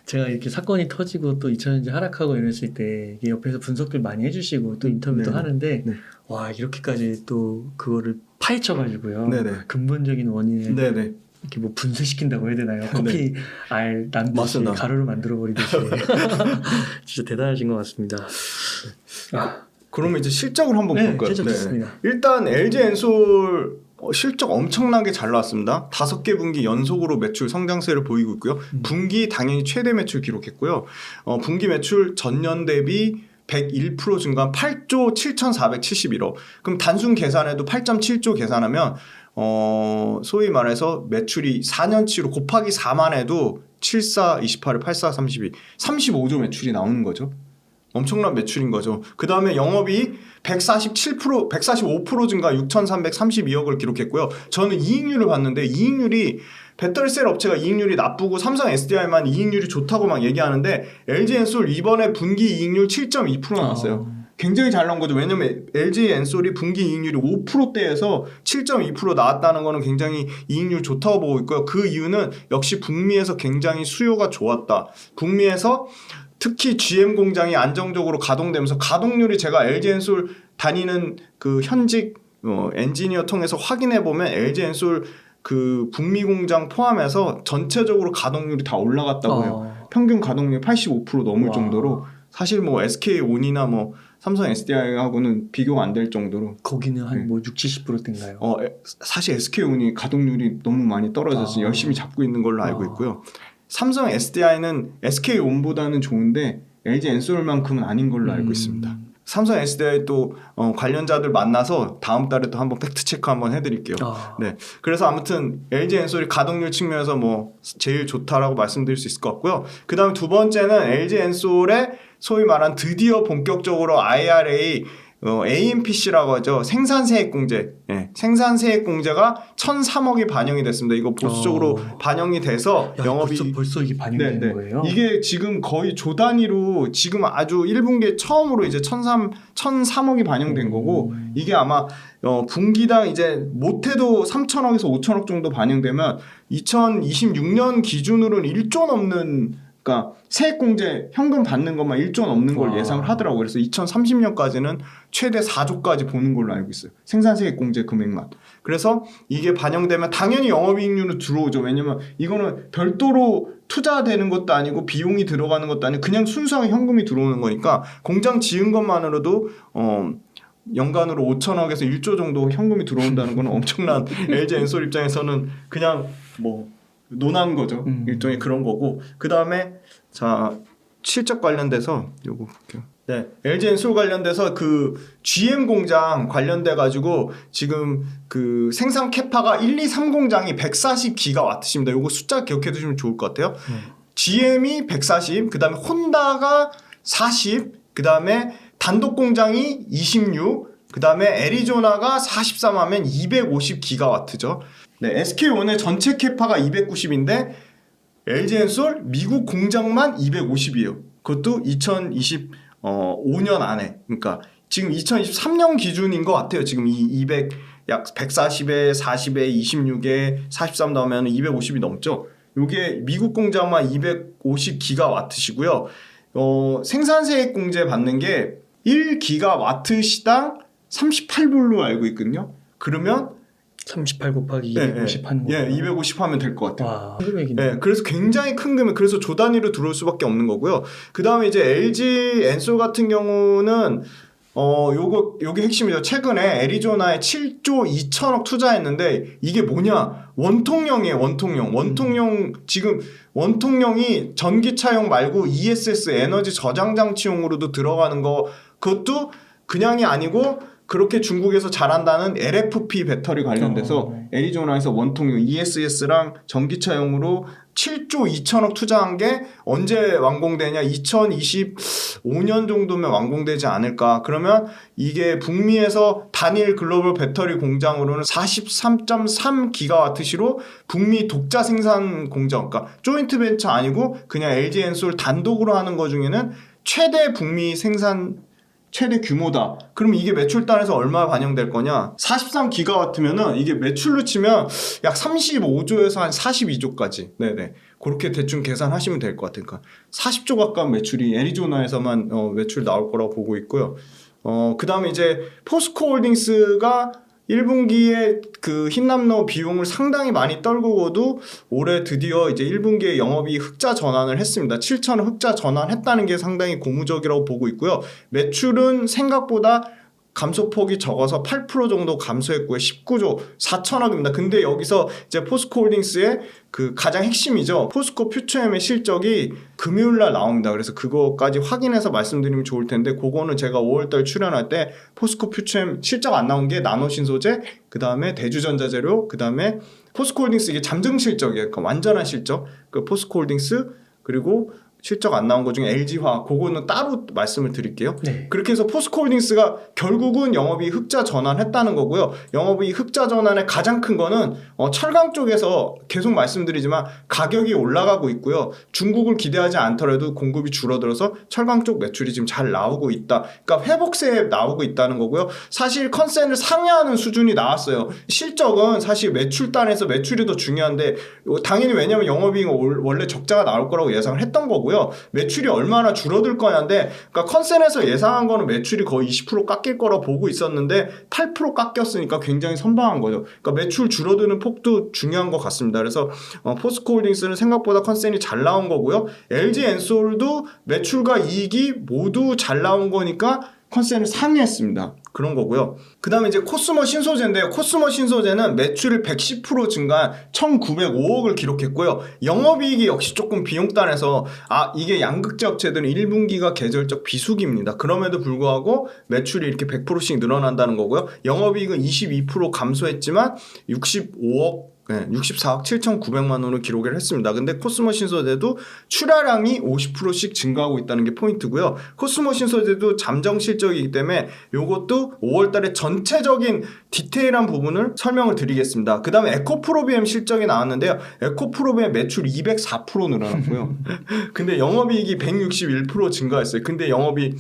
제가 이렇게 사건이 터지고 또 2000년대 하락하고 이랬을 때 이게 옆에서 분석들 많이 해주시고 또 인터뷰도 네네. 하는데 네. 와, 이렇게까지 또 그거를 파헤쳐가지고요. 네네. 근본적인 원인을 네네. 이렇게 뭐 분쇄시킨다고 해야 되나요? 커피 알 남듯이 맞습니다. 가루로 만들어버리듯이 진짜 대단하신 것 같습니다. 그러면 이제 실적을 한번 네, 볼까요? 실적 좋습니다. 일단 LG 엔솔 실적 엄청나게 잘 나왔습니다. 5개 분기 연속으로 매출 성장세를 보이고 있고요. 분기 당연히 최대 매출 기록했고요. 분기 매출 전년 대비 101% 증가한 8조 7,471억. 그럼 단순 계산해도 8.7조 계산하면 소위 말해서 매출이 4년치로 곱하기 4만 해도 74, 28, 84, 32, 35조 매출이 나오는 거죠. 엄청난 매출인 거죠. 그 다음에 영업이 147%, 145% 증가 6,332억을 기록했고요. 저는 이익률을 봤는데 이익률이 배터리셀 업체가 이익률이 나쁘고 삼성 SDI만 이익률이 좋다고 막 얘기하는데 LG 엔솔 이번에 분기 이익률 7.2% 나왔어요. 굉장히 잘 나온 거죠. 왜냐면 LG 엔솔이 분기 이익률이 5%대에서 7.2% 나왔다는 거는 굉장히 이익률 좋다고 보고 있고요. 그 이유는 역시 북미에서 굉장히 수요가 좋았다. 북미에서 특히 GM 공장이 안정적으로 가동되면서 가동률이 제가 LG 엔솔 다니는 그 현직 엔지니어 통해서 확인해 보면 LG 엔솔 그 북미 공장 포함해서 전체적으로 가동률이 다 올라갔다고 해요. 평균 가동률 85% 넘을 정도로 사실 뭐 SK온이나 뭐 삼성 SDI하고는 비교가 안 될 정도로 거기는 한 뭐 60~70%대인가요? 사실 SK온이 가동률이 너무 많이 떨어져서 열심히 잡고 있는 걸로 알고 있고요. 삼성 SDI는 SK온보다는 좋은데 LG 엔솔만큼은 아닌 걸로 알고 있습니다. 삼성 SDI 또 관련자들 만나서 다음 달에 또 한번 팩트 체크 한번 해드릴게요. 네, 그래서 아무튼 LG 엔솔이 가동률 측면에서 뭐 제일 좋다라고 말씀드릴 수 있을 것 같고요. 그 다음 두 번째는 LG 엔솔의 소위 말한 드디어 본격적으로 IRA AMPC라고 하죠. 생산세액공제. 네, 생산세액공제가 1,003억이 반영이 됐습니다. 이거 보수적으로 반영이 돼서 영업이 벌써 이게 반영된 거예요? 이게 지금 거의 조 단위로 지금 아주 1분기에 처음으로 이제 1,003억이 반영된 거고 이게 아마 분기당 이제 못해도 3,000억에서 5,000억 정도 반영되면 2026년 기준으로는 1조 넘는 그러니까 세액공제 현금 받는 것만 1조 넘는 걸 예상을 하더라고요. 그래서 2030년까지는 최대 4조까지 보는 걸로 알고 있어요. 생산세액공제 금액만. 그래서 이게 반영되면 당연히 영업이익률은 들어오죠. 왜냐면 이거는 별도로 투자되는 것도 아니고 비용이 들어가는 것도 아니고 그냥 순수하게 현금이 들어오는 거니까 공장 지은 것만으로도 연간으로 5천억에서 1조 정도 현금이 들어온다는 건 엄청난 LG 엔솔 입장에서는 그냥 뭐 논한 거죠. 일종의 그런 거고. 그 다음에 자 실적 관련돼서 요거 볼게요. 네, LG 엔솔 관련돼서 그 GM 공장 관련돼 가지고 지금 그 생산 캐파가 1, 2, 3 공장이 140기가와트입니다. 요거 숫자 기억해 두시면 좋을 것 같아요. GM이 140, 그 다음에 혼다가 40, 그 다음에 단독 공장이 26, 그 다음에 애리조나가 43 하면 250기가와트죠. 네, SK온의 전체 캐파가 290인데 LG 엔솔 미국 공장만 250이에요. 그것도 2025년 안에. 그러니까 지금 2023년 기준인 것 같아요. 지금 이 약 140에 40에 26에 43 넣으면 250이 넘죠. 이게 미국 공장만 250기가와트시고요. 생산세액 공제 받는 게 1기가와트 시당 38불로 알고 있거든요. 그러면 38 곱하기 250 하는 거예요? 250 하면 될 것 같아요. 와, 큰 금액이네. 네, 그래서 굉장히 큰 금액. 그래서 조 단위로 들어올 수밖에 없는 거고요. 그 다음에 이제 LG 엔솔 같은 경우는 요게 핵심이죠. 최근에 애리조나에 7조 2천억 투자했는데 이게 뭐냐? 원통령이에요. 원통령 지금 원통령이 전기차용 말고 ESS 에너지 저장 장치용으로도 들어가는 거 그것도 그냥이 아니고 그렇게 중국에서 잘한다는 LFP 배터리 관련돼서 애리조나에서 원통령 ESS랑 전기차용으로 7조 2천억 투자한 게 언제 완공되냐? 2025년 정도면 완공되지 않을까? 그러면 이게 북미에서 단일 글로벌 배터리 공장으로는 43.3기가와트시로 북미 독자 생산 공장, 그러니까 조인트 벤처 아니고 그냥 LG 엔솔 단독으로 하는 거 중에는 최대 북미 생산 최대 규모다. 그럼 이게 매출단에서 얼마 반영될 거냐? 43기가와트면은 이게 매출로 치면 약 35조에서 한 42조까지. 네네. 그렇게 대충 계산하시면 될 것 같으니까 40조 가까운 매출이 애리조나에서만 매출 나올 거라고 보고 있고요. 그 다음에 이제 포스코 홀딩스가 1분기에 그 흰남노 비용을 상당히 많이 떨구고도 올해 드디어 이제 1분기에 영업이익 흑자 전환을 했습니다. 7천원 흑자 전환했다는 게 상당히 고무적이라고 보고 있고요. 매출은 생각보다 감소폭이 적어서 8% 정도 감소했고요. 19조 4천억입니다. 근데 여기서 이제 포스코 홀딩스의 그 가장 핵심이죠. 포스코 퓨처엠의 실적이 금요일날 나옵니다. 그래서 그거까지 확인해서 말씀드리면 좋을 텐데 그거는 제가 5월달 출연할 때 포스코 퓨처엠 실적 안 나온 게 나노신소재, 그 다음에 대주전자재료, 그 다음에 포스코 홀딩스 이게 잠정 실적이에요. 그러니까 완전한 실적. 그 포스코 홀딩스 그리고 실적 안 나온 것 중에 LG화학 그거는 따로 말씀을 드릴게요. 네. 그렇게 해서 포스코홀딩스가 결국은 영업이익 흑자 전환했다는 거고요. 영업이익 흑자 전환의 가장 큰 거는 철강 쪽에서 계속 말씀드리지만 가격이 올라가고 있고요. 중국을 기대하지 않더라도 공급이 줄어들어서 철강 쪽 매출이 지금 잘 나오고 있다. 그러니까 회복세에 나오고 있다는 거고요. 사실 컨센을 상회하는 수준이 나왔어요. 실적은 사실 매출단에서 매출이 더 중요한데 당연히 왜냐하면 영업이익은 원래 적자가 나올 거라고 예상을 했던 거고요. 매출이 얼마나 줄어들 거냐인데 그러니까 컨센에서 예상한 거는 매출이 거의 20% 깎일 거라 보고 있었는데 8% 깎였으니까 굉장히 선방한 거죠. 그러니까 매출 줄어드는 폭도 중요한 것 같습니다. 그래서 포스코홀딩스는 생각보다 컨센이 잘 나온 거고요. LG 엔솔도 매출과 이익이 모두 잘 나온 거니까 컨센을 상회했습니다. 그런 거고요. 그 다음에 이제 코스모 신소재인데요. 코스모 신소재는 매출을 110% 증가한 1,905억을 기록했고요. 영업이익이 역시 조금 비용단에서 이게 양극재 업체들은 1분기가 계절적 비수기입니다. 그럼에도 불구하고 매출이 이렇게 100%씩 늘어난다는 거고요. 영업이익은 22% 감소했지만 64억 7,900만 원을 기록을 했습니다. 근데 코스모 신소재도 출하량이 50%씩 증가하고 있다는 게 포인트고요. 코스모 신소재도 잠정 실적이기 때문에 이것도 5월 달에 전체적인 디테일한 부분을 설명을 드리겠습니다. 그 다음에 에코프로비엠 실적이 나왔는데요. 에코프로비엠 매출 204% 늘어났고요. 근데 영업이익이 161% 증가했어요. 근데 영업이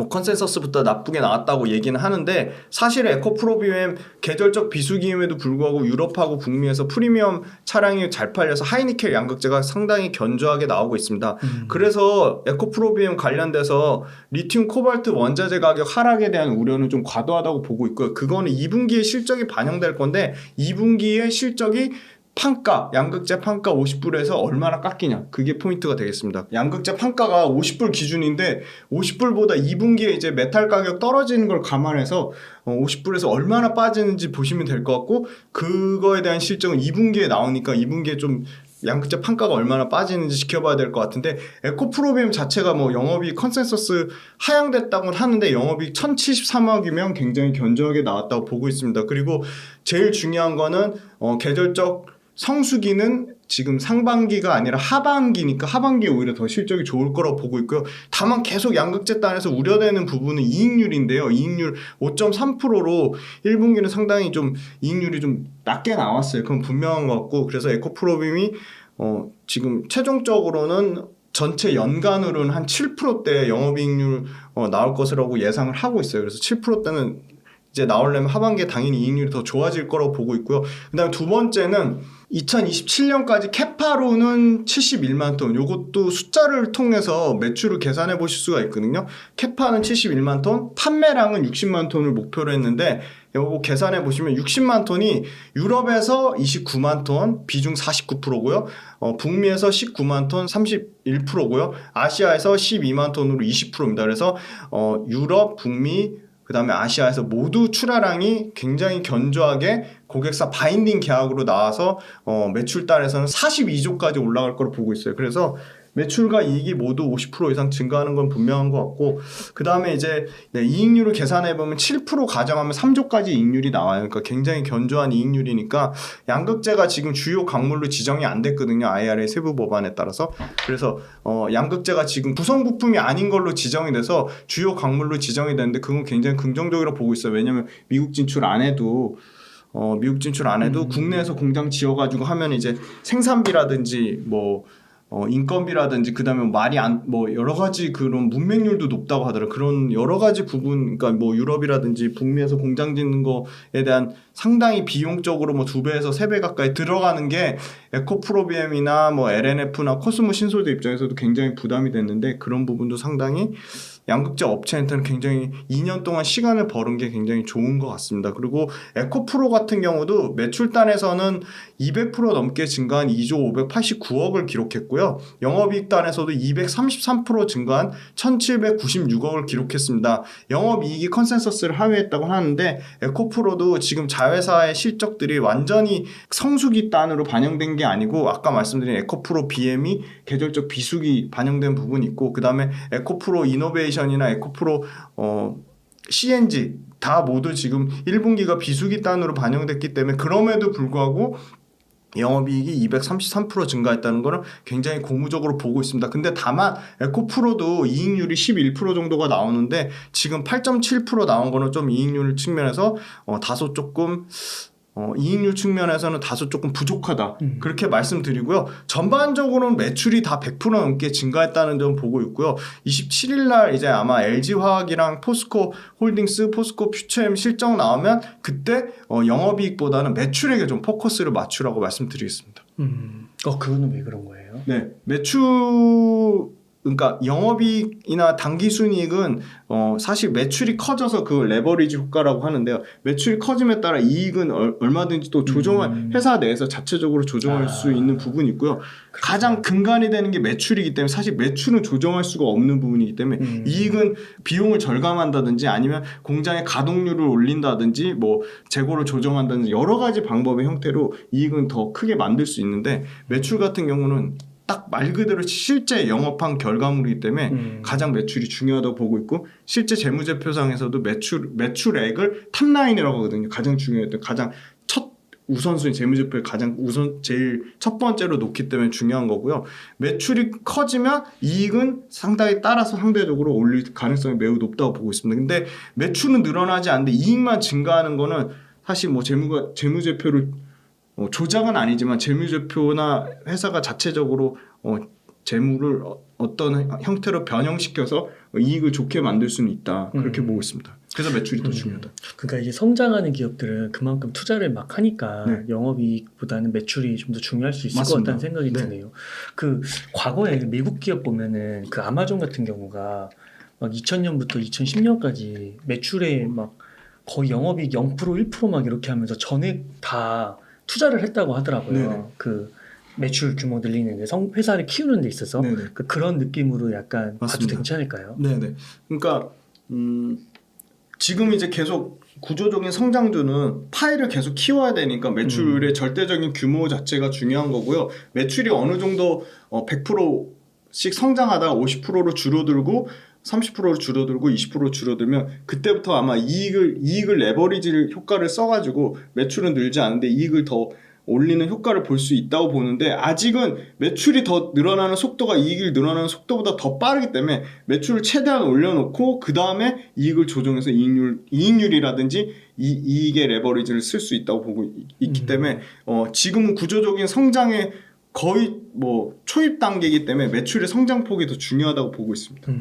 컨센서스부터 나쁘게 나왔다고 얘기는 하는데 사실 에코프로비엠 계절적 비수기임에도 불구하고 유럽하고 북미에서 프리미엄 차량이 잘 팔려서 하이니켈 양극재가 상당히 견조하게 나오고 있습니다. 그래서 에코프로비엠 관련돼서 리튬 코발트 원자재 가격 하락에 대한 우려는 좀 과도하다고 보고 있고요. 그거는 2분기에 실적이 반영될 건데 2분기에 실적이 판가, 양극재 판가 50불에서 얼마나 깎이냐 그게 포인트가 되겠습니다. 양극재 판가가 50불 기준인데 50불보다 2분기에 이제 메탈 가격 떨어지는 걸 감안해서 50불에서 얼마나 빠지는지 보시면 될 것 같고 그거에 대한 실적은 2분기에 나오니까 2분기에 좀 양극재 판가가 얼마나 빠지는지 지켜봐야 될 것 같은데 에코프로비엠 자체가 영업이익 컨센서스 하향됐다고는 하는데 영업이익 1,073억이면 굉장히 견조하게 나왔다고 보고 있습니다. 그리고 제일 중요한 거는 계절적 성수기는 지금 상반기가 아니라 하반기니까 하반기에 오히려 더 실적이 좋을 거라고 보고 있고요. 다만 계속 양극재 단에서 우려되는 부분은 이익률인데요. 이익률 5.3%로 1분기는 상당히 좀 이익률이 좀 낮게 나왔어요. 그건 분명한 것 같고 그래서 에코프로빔이 지금 최종적으로는 전체 연간으로는 한 7%대 영업이익률 나올 것이라고 예상을 하고 있어요. 그래서 7%대는 이제 나오려면 하반기에 당연히 이익률이 더 좋아질 거라고 보고 있고요. 그다음에 두 번째는 2027년까지 캐파로는 71만 톤. 요것도 숫자를 통해서 매출을 계산해 보실 수가 있거든요. 캐파는 71만 톤, 판매량은 60만 톤을 목표로 했는데 요거 계산해 보시면 60만 톤이 유럽에서 29만 톤, 비중 49%고요. 북미에서 19만 톤, 31%고요. 아시아에서 12만 톤으로 20%입니다. 그래서 유럽, 북미, 그 다음에 아시아에서 모두 출하량이 굉장히 견조하게 고객사 바인딩 계약으로 나와서 매출단에서는 42조까지 올라갈 거로 보고 있어요. 그래서 매출과 이익이 모두 50% 이상 증가하는 건 분명한 것 같고, 그 다음에 이제 이익률을 계산해보면 7% 가정하면 3조까지 이익률이 나와요. 그러니까 굉장히 견조한 이익률이니까 양극재가 지금 주요 광물로 지정이 안 됐거든요. IRA 세부 법안에 따라서. 그래서 양극재가 지금 구성 부품이 아닌 걸로 지정이 돼서 주요 광물로 지정이 됐는데 그건 굉장히 긍정적으로 보고 있어요. 왜냐하면 미국 진출 안 해도 국내에서 공장 지어가지고 하면 이제 생산비라든지 인건비라든지 그다음에 여러 가지 그런 문맹률도 높다고 하더라고요. 그런 여러 가지 부분, 그러니까 유럽이라든지 북미에서 공장 짓는 거에 대한 상당히 비용적으로 2배에서 3배 가까이 들어가는 게 에코프로비엠이나 LNF나 코스모 신솔드 입장에서도 굉장히 부담이 됐는데, 그런 부분도 상당히 양극재 업체한테는 굉장히 2년 동안 시간을 벌은 게 굉장히 좋은 것 같습니다. 그리고 에코프로 같은 경우도 매출단에서는 200% 넘게 증가한 2조 589억을 기록했고요. 영업이익단에서도 233% 증가한 1796억을 기록했습니다. 영업이익이 컨센서스를 하회했다고 하는데, 에코프로도 지금 자회사의 실적들이 완전히 성수기 단으로 반영된 게 아니고, 아까 말씀드린 에코프로 BM이 계절적 비수기 반영된 부분이 있고, 그 다음에 에코프로 이노베이션이나 에코프로 CNG 다 모두 지금 1분기가 비수기 단으로 반영됐기 때문에, 그럼에도 불구하고 영업이익이 233% 증가했다는 거는 굉장히 고무적으로 보고 있습니다. 근데 다만 에코프로도 이익률이 11% 정도가 나오는데 지금 8.7% 나온 거는 좀 이익률 측면에서 다소 조금 이익률 측면에서는 다소 조금 부족하다. 그렇게 말씀드리고요. 전반적으로는 매출이 다 100% 넘게 증가했다는 점 보고 있고요. 27일 날 이제 아마 LG화학이랑 포스코 홀딩스, 포스코 퓨처엠 실적 나오면 그때 영업이익보다는 매출액에 좀 포커스를 맞추라고 말씀드리겠습니다. 그거는 왜 그런 거예요? 네, 그러니까 영업이익이나 당기순이익은 사실 매출이 커져서 그 레버리지 효과라고 하는데요. 매출이 커짐에 따라 이익은 얼마든지 또 회사 내에서 자체적으로 조정할 수 있는 부분이 있고요. 가장 근간이 되는 게 매출이기 때문에 사실 매출은 조정할 수가 없는 부분이기 때문에 이익은 비용을 절감한다든지 아니면 공장의 가동률을 올린다든지 재고를 조정한다든지 여러 가지 방법의 형태로 이익은 더 크게 만들 수 있는데, 매출 같은 경우는 딱 말 그대로 실제 영업한 결과물이기 때문에 가장 매출이 중요하다고 보고 있고, 실제 재무제표상에서도 매출액을 탑라인이라고 하거든요. 가장 중요했던 가장 첫 우선순위 재무제표에 제일 첫 번째로 놓기 때문에 중요한 거고요. 매출이 커지면 이익은 상당히 따라서 상대적으로 올릴 가능성이 매우 높다고 보고 있습니다. 근데 매출은 늘어나지 않는데 이익만 증가하는 거는 사실 재무제표를 조작은 아니지만 재무제표나 회사가 자체적으로 재무를 어떤 형태로 변형시켜서 이익을 좋게 만들 수는 있다. 그렇게 보고 있습니다. 그래서 매출이 더 중요하다. 그러니까 이게 성장하는 기업들은 그만큼 투자를 막 하니까 영업이익보다는 매출이 좀 더 중요할 수 있을 것 같다는 생각이 드네요. 그 과거에 미국 기업 보면은 그 아마존 같은 경우가 막 2000년부터 2010년까지 매출에 막 거의 영업이익 0% 1% 막 이렇게 하면서 전액 다 투자를 했다고 하더라고요. 네네. 그 매출 규모 늘리는데 회사를 키우는 데 있어서 그런 느낌으로 약간 봐도 괜찮을까요? 네네. 그러니까 지금 이제 계속 구조적인 성장주는 파이를 계속 키워야 되니까 매출의 절대적인 규모 자체가 중요한 거고요. 매출이 어느 정도 100%씩 성장하다가 50%로 줄어들고 30%로 줄어들고 20%로 줄어들면 그때부터 아마 이익을 레버리지 효과를 써가지고 매출은 늘지 않은데 이익을 더 올리는 효과를 볼 수 있다고 보는데, 아직은 매출이 더 늘어나는 속도가 이익이 늘어나는 속도보다 더 빠르기 때문에 매출을 최대한 올려놓고 그 다음에 이익을 조정해서 이익률이라든지 이익의 레버리지를 쓸 수 있다고 보고 있기 때문에 지금은 구조적인 성장의 거의 뭐 초입 단계이기 때문에 매출의 성장폭이 더 중요하다고 보고 있습니다.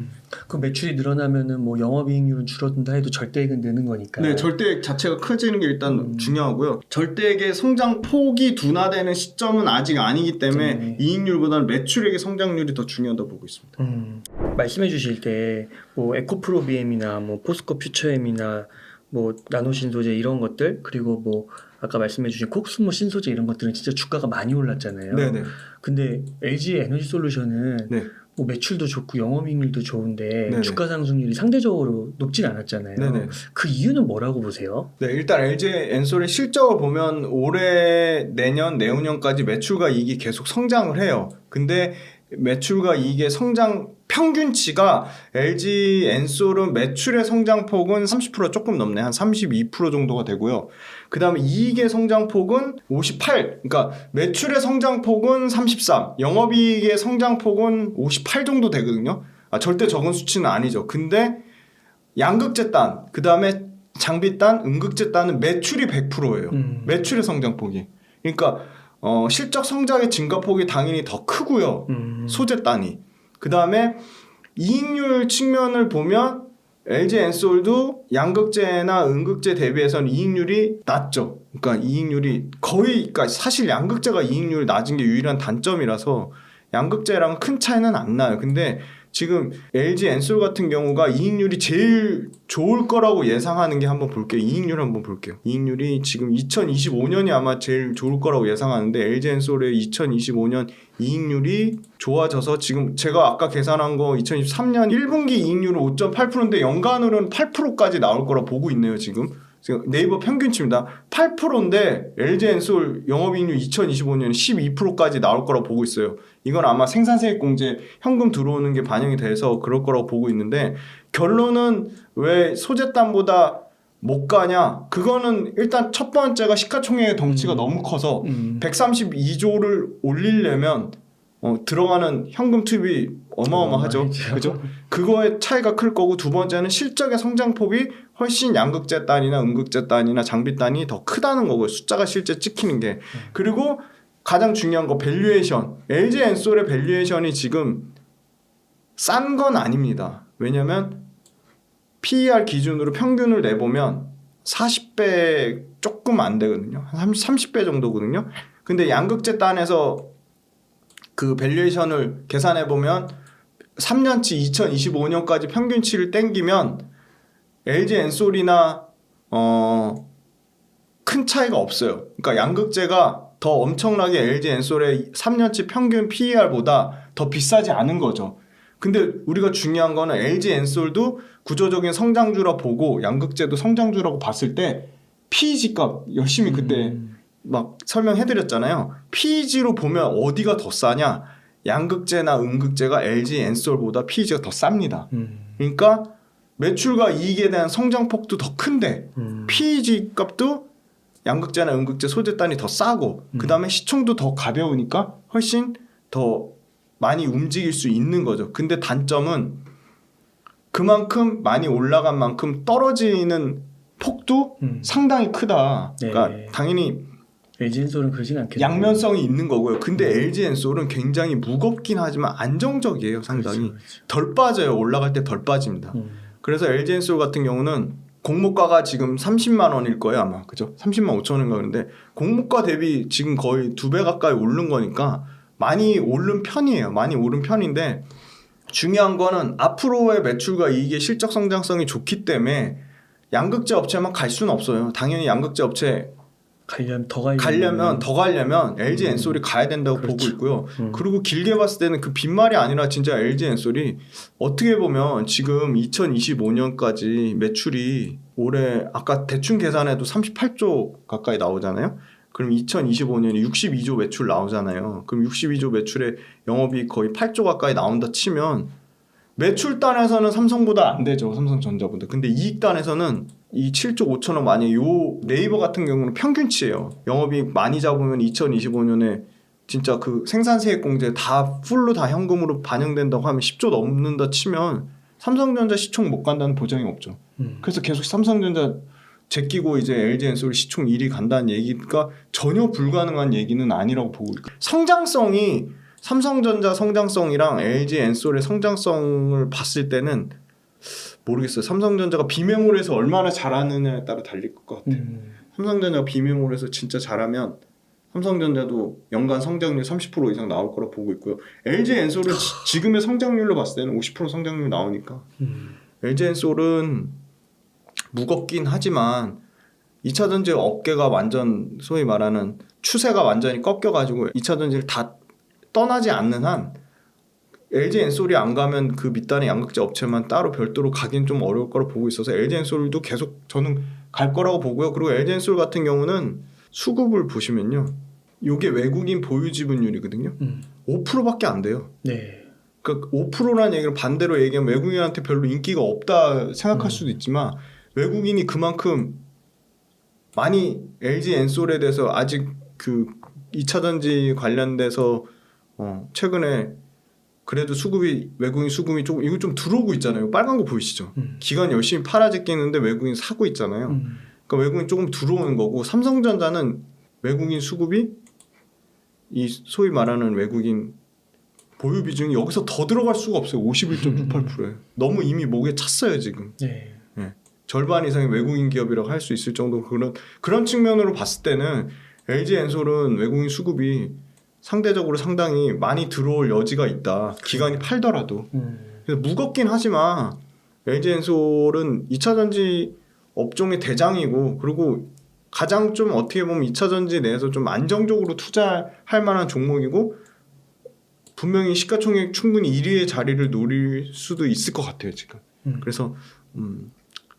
그 매출이 늘어나면은 뭐 영업이익률은 줄어든다 해도 절대액은 느는 거니까. 네, 절대액 자체가 커지는 게 일단 중요하고요. 절대액의 성장폭이 둔화되는 시점은 아직 아니기 때문에 이익률보다는 매출액의 성장률이 더 중요하다고 보고 있습니다. 말씀해 주실 때 뭐 에코프로비엠이나 뭐 포스코 퓨처엠이나 뭐 나노신소재 이런 것들 그리고 뭐 아까 말씀해 주신 콕스모 신소재 이런 것들은 진짜 주가가 많이 올랐잖아요. 네네. 근데 LG 에너지 솔루션은 네. 뭐 매출도 좋고 영업이익률도 좋은데 네네. 주가 상승률이 상대적으로 높진 않았잖아요. 네네. 그 이유는 뭐라고 보세요? 네, 일단 LG 엔솔의 실적을 보면 올해, 내년, 내후년까지 매출과 이익이 계속 성장을 해요. 근데 매출과 이익의 성장 평균치가 LG 엔솔은 매출의 성장폭은 30% 조금 넘네. 한 32% 정도가 되고요. 그 다음에 이익의 성장폭은 58. 그러니까 매출의 성장폭은 33. 영업이익의 성장폭은 58 정도 되거든요. 절대 적은 수치는 아니죠. 근데 양극재단, 그 다음에 장비단, 음극재단은 매출이 100%예요. 매출의 성장폭이. 그러니까 실적 성장의 증가폭이 당연히 더 크고요. 소재단이. 그 다음에 이익률 측면을 보면 LG 엔솔도 양극재나 음극재 대비해서는 이익률이 낮죠. 그러니까 이익률이 거의, 그러니까 사실 양극재가 이익률이 낮은 게 유일한 단점이라서 양극재랑 큰 차이는 안 나요. 근데 지금 LG 엔솔 같은 경우가 이익률이 제일 좋을 거라고 예상하는 게 한번 볼게요. 이익률 한번 볼게요. 이익률이 지금 2025년이 아마 제일 좋을 거라고 예상하는데 LG 엔솔의 2025년 이익률이 좋아져서 지금 제가 아까 계산한 거 2023년 1분기 이익률은 5.8%인데 연간으로는 8%까지 나올 거라 보고 있네요. 지금 네이버 평균치입니다. 8%인데 LG 엔솔 영업이익률 2025년에 12%까지 나올 거라고 보고 있어요. 이건 아마 생산세액공제 현금 들어오는 게 반영이 돼서 그럴 거라고 보고 있는데 결론은 왜 소재단보다 못 가냐? 그거는 일단 첫 번째가 시가총액의 덩치가 너무 커서 132조를 올리려면 들어가는 현금 투입이 어마어마하죠. 그죠? 그거의 차이가 클 거고 두 번째는 실적의 성장폭이 훨씬 양극재단이나 음극재단이나 장비단이 더 크다는 거고요. 숫자가 실제 찍히는 게. 그리고 가장 중요한 거 밸류에이션. LG 엔솔의 밸류에이션이 지금 싼 건 아닙니다. 왜냐면 PER 기준으로 평균을 내보면 40배 조금 안 되거든요. 한 30배 정도거든요. 근데 양극재단에서 그 밸류에이션을 계산해 보면 3년치 2025년까지 평균치를 땡기면 LG 엔솔이나 큰 차이가 없어요. 그러니까 양극재가 더 엄청나게 LG 엔솔의 3년치 평균 PER보다 더 비싸지 않은 거죠. 근데 우리가 중요한 거는 LG 엔솔도 구조적인 성장주라 보고 양극재도 성장주라고 봤을 때 PEG 값 열심히 그때 막 설명해드렸잖아요. PEG로 보면 어디가 더 싸냐? 양극재나 음극재가 LG 엔솔보다 PEG가 더 쌉니다. 그러니까 매출과 이익에 대한 성장폭도 더 큰데 PEG 값도 양극재나 음극재 소재단이 더 싸고 그 다음에 시총도 더 가벼우니까 훨씬 더 많이 움직일 수 있는 거죠. 근데 단점은 그만큼 많이 올라간 만큼 떨어지는 폭도 상당히 크다. 그러니까 네. 당연히 LG 엔솔은 그러진 않겠네요. 양면성이 있는 거고요. 근데 LG 엔솔은 굉장히 무겁긴 하지만 안정적이에요. 상당히. 그렇죠, 그렇죠. 덜 빠져요. 올라갈 때 덜 빠집니다. 그래서 LG 엔솔 같은 경우는 공모가가 지금 30만 원일 거예요. 아마. 그죠? 30만 5천 원인가 그런데 공모가 대비 지금 거의 2배 가까이 오른 거니까 많이 오른 편이에요. 많이 오른 편인데 중요한 거는 앞으로의 매출과 이익의 실적 성장성이 좋기 때문에 양극재 업체만 갈 수는 없어요. 당연히 양극재 업체 가려면 더 가려면 LG 엔솔이 가야 된다고 그렇죠. 보고 있고요. 그리고 길게 봤을 때는 그 빈말이 아니라 진짜 LG 엔솔이 어떻게 보면 지금 2025년까지 매출이 올해 아까 대충 계산해도 38조 가까이 나오잖아요. 그럼 2025년에 62조 매출 나오잖아요. 그럼 62조 매출에 영업이익 거의 8조 가까이 나온다 치면 매출단에서는 삼성보다 안 되죠. 삼성전자보다. 근데 이익단에서는 이 7조 5천억 만약에 요 네이버 같은 경우는 평균치예요. 영업이익 많이 잡으면 2025년에 진짜 그 생산세액 공제 다 풀로 다 현금으로 반영된다고 하면 10조 넘는다 치면 삼성전자 시총 못 간다는 보장이 없죠. 그래서 계속 삼성전자 제끼고 이제 LG 엔솔 시총 1위 간다는 얘기가 전혀 불가능한 얘기는 아니라고 보고 있고 성장성이 삼성전자 성장성이랑 LG 엔솔의 성장성을 봤을 때는 모르겠어요. 삼성전자가 비메모리에서 얼마나 잘하느냐에 따라 달릴 것 같아요. 삼성전자가 비메모리에서 진짜 잘하면 삼성전자도 연간 성장률 30% 이상 나올 거라 보고 있고요. LG 엔솔은 지금의 성장률로 봤을 때는 50% 성장률 나오니까 LG 엔솔은 무겁긴 하지만 2차전지 업계가 완전 소위 말하는 추세가 완전히 꺾여가지고 2차전지를 다 떠나지 않는 한 LG 엔솔이 안 가면 그 밑단의 양극재 업체만 따로 별도로 가긴 좀 어려울 거라 보고 있어서 LG 엔솔도 계속 저는 갈 거라고 보고요. 그리고 LG 엔솔 같은 경우는 수급을 보시면요. 이게 외국인 보유 지분율이거든요. 5%밖에 안 돼요. 네. 그러니까 5%라는 얘기를 반대로 얘기하면 외국인한테 별로 인기가 없다 생각할 수도 있지만 외국인이 그만큼 많이 LG 엔솔에 대해서 아직 그 2차전지 관련돼서 최근에 그래도 수급이 외국인 수급이 조금 이거 좀 들어오고 있잖아요. 빨간 거 보이시죠? 기관 열심히 팔아제끼는데 외국인 사고 있잖아요. 그러니까 외국인 조금 들어오는 거고 삼성전자는 외국인 수급이 이 소위 말하는 외국인 보유 비중이 여기서 더 들어갈 수가 없어요. 51.68%예요. 너무 이미 목에 찼어요 지금. 네. 네. 절반 이상의 외국인 기업이라고 할 수 있을 정도 그런 측면으로 봤을 때는 LG 엔솔은 외국인 수급이 상대적으로 상당히 많이 들어올 여지가 있다. 기관이 팔더라도. 그래서 무겁긴 하지만 LG 엔솔은 2차전지 업종의 대장이고 그리고 가장 좀 어떻게 보면 2차전지 내에서 좀 안정적으로 투자할 만한 종목이고 분명히 시가총액 충분히 1위의 자리를 노릴 수도 있을 것 같아요 지금. 그래서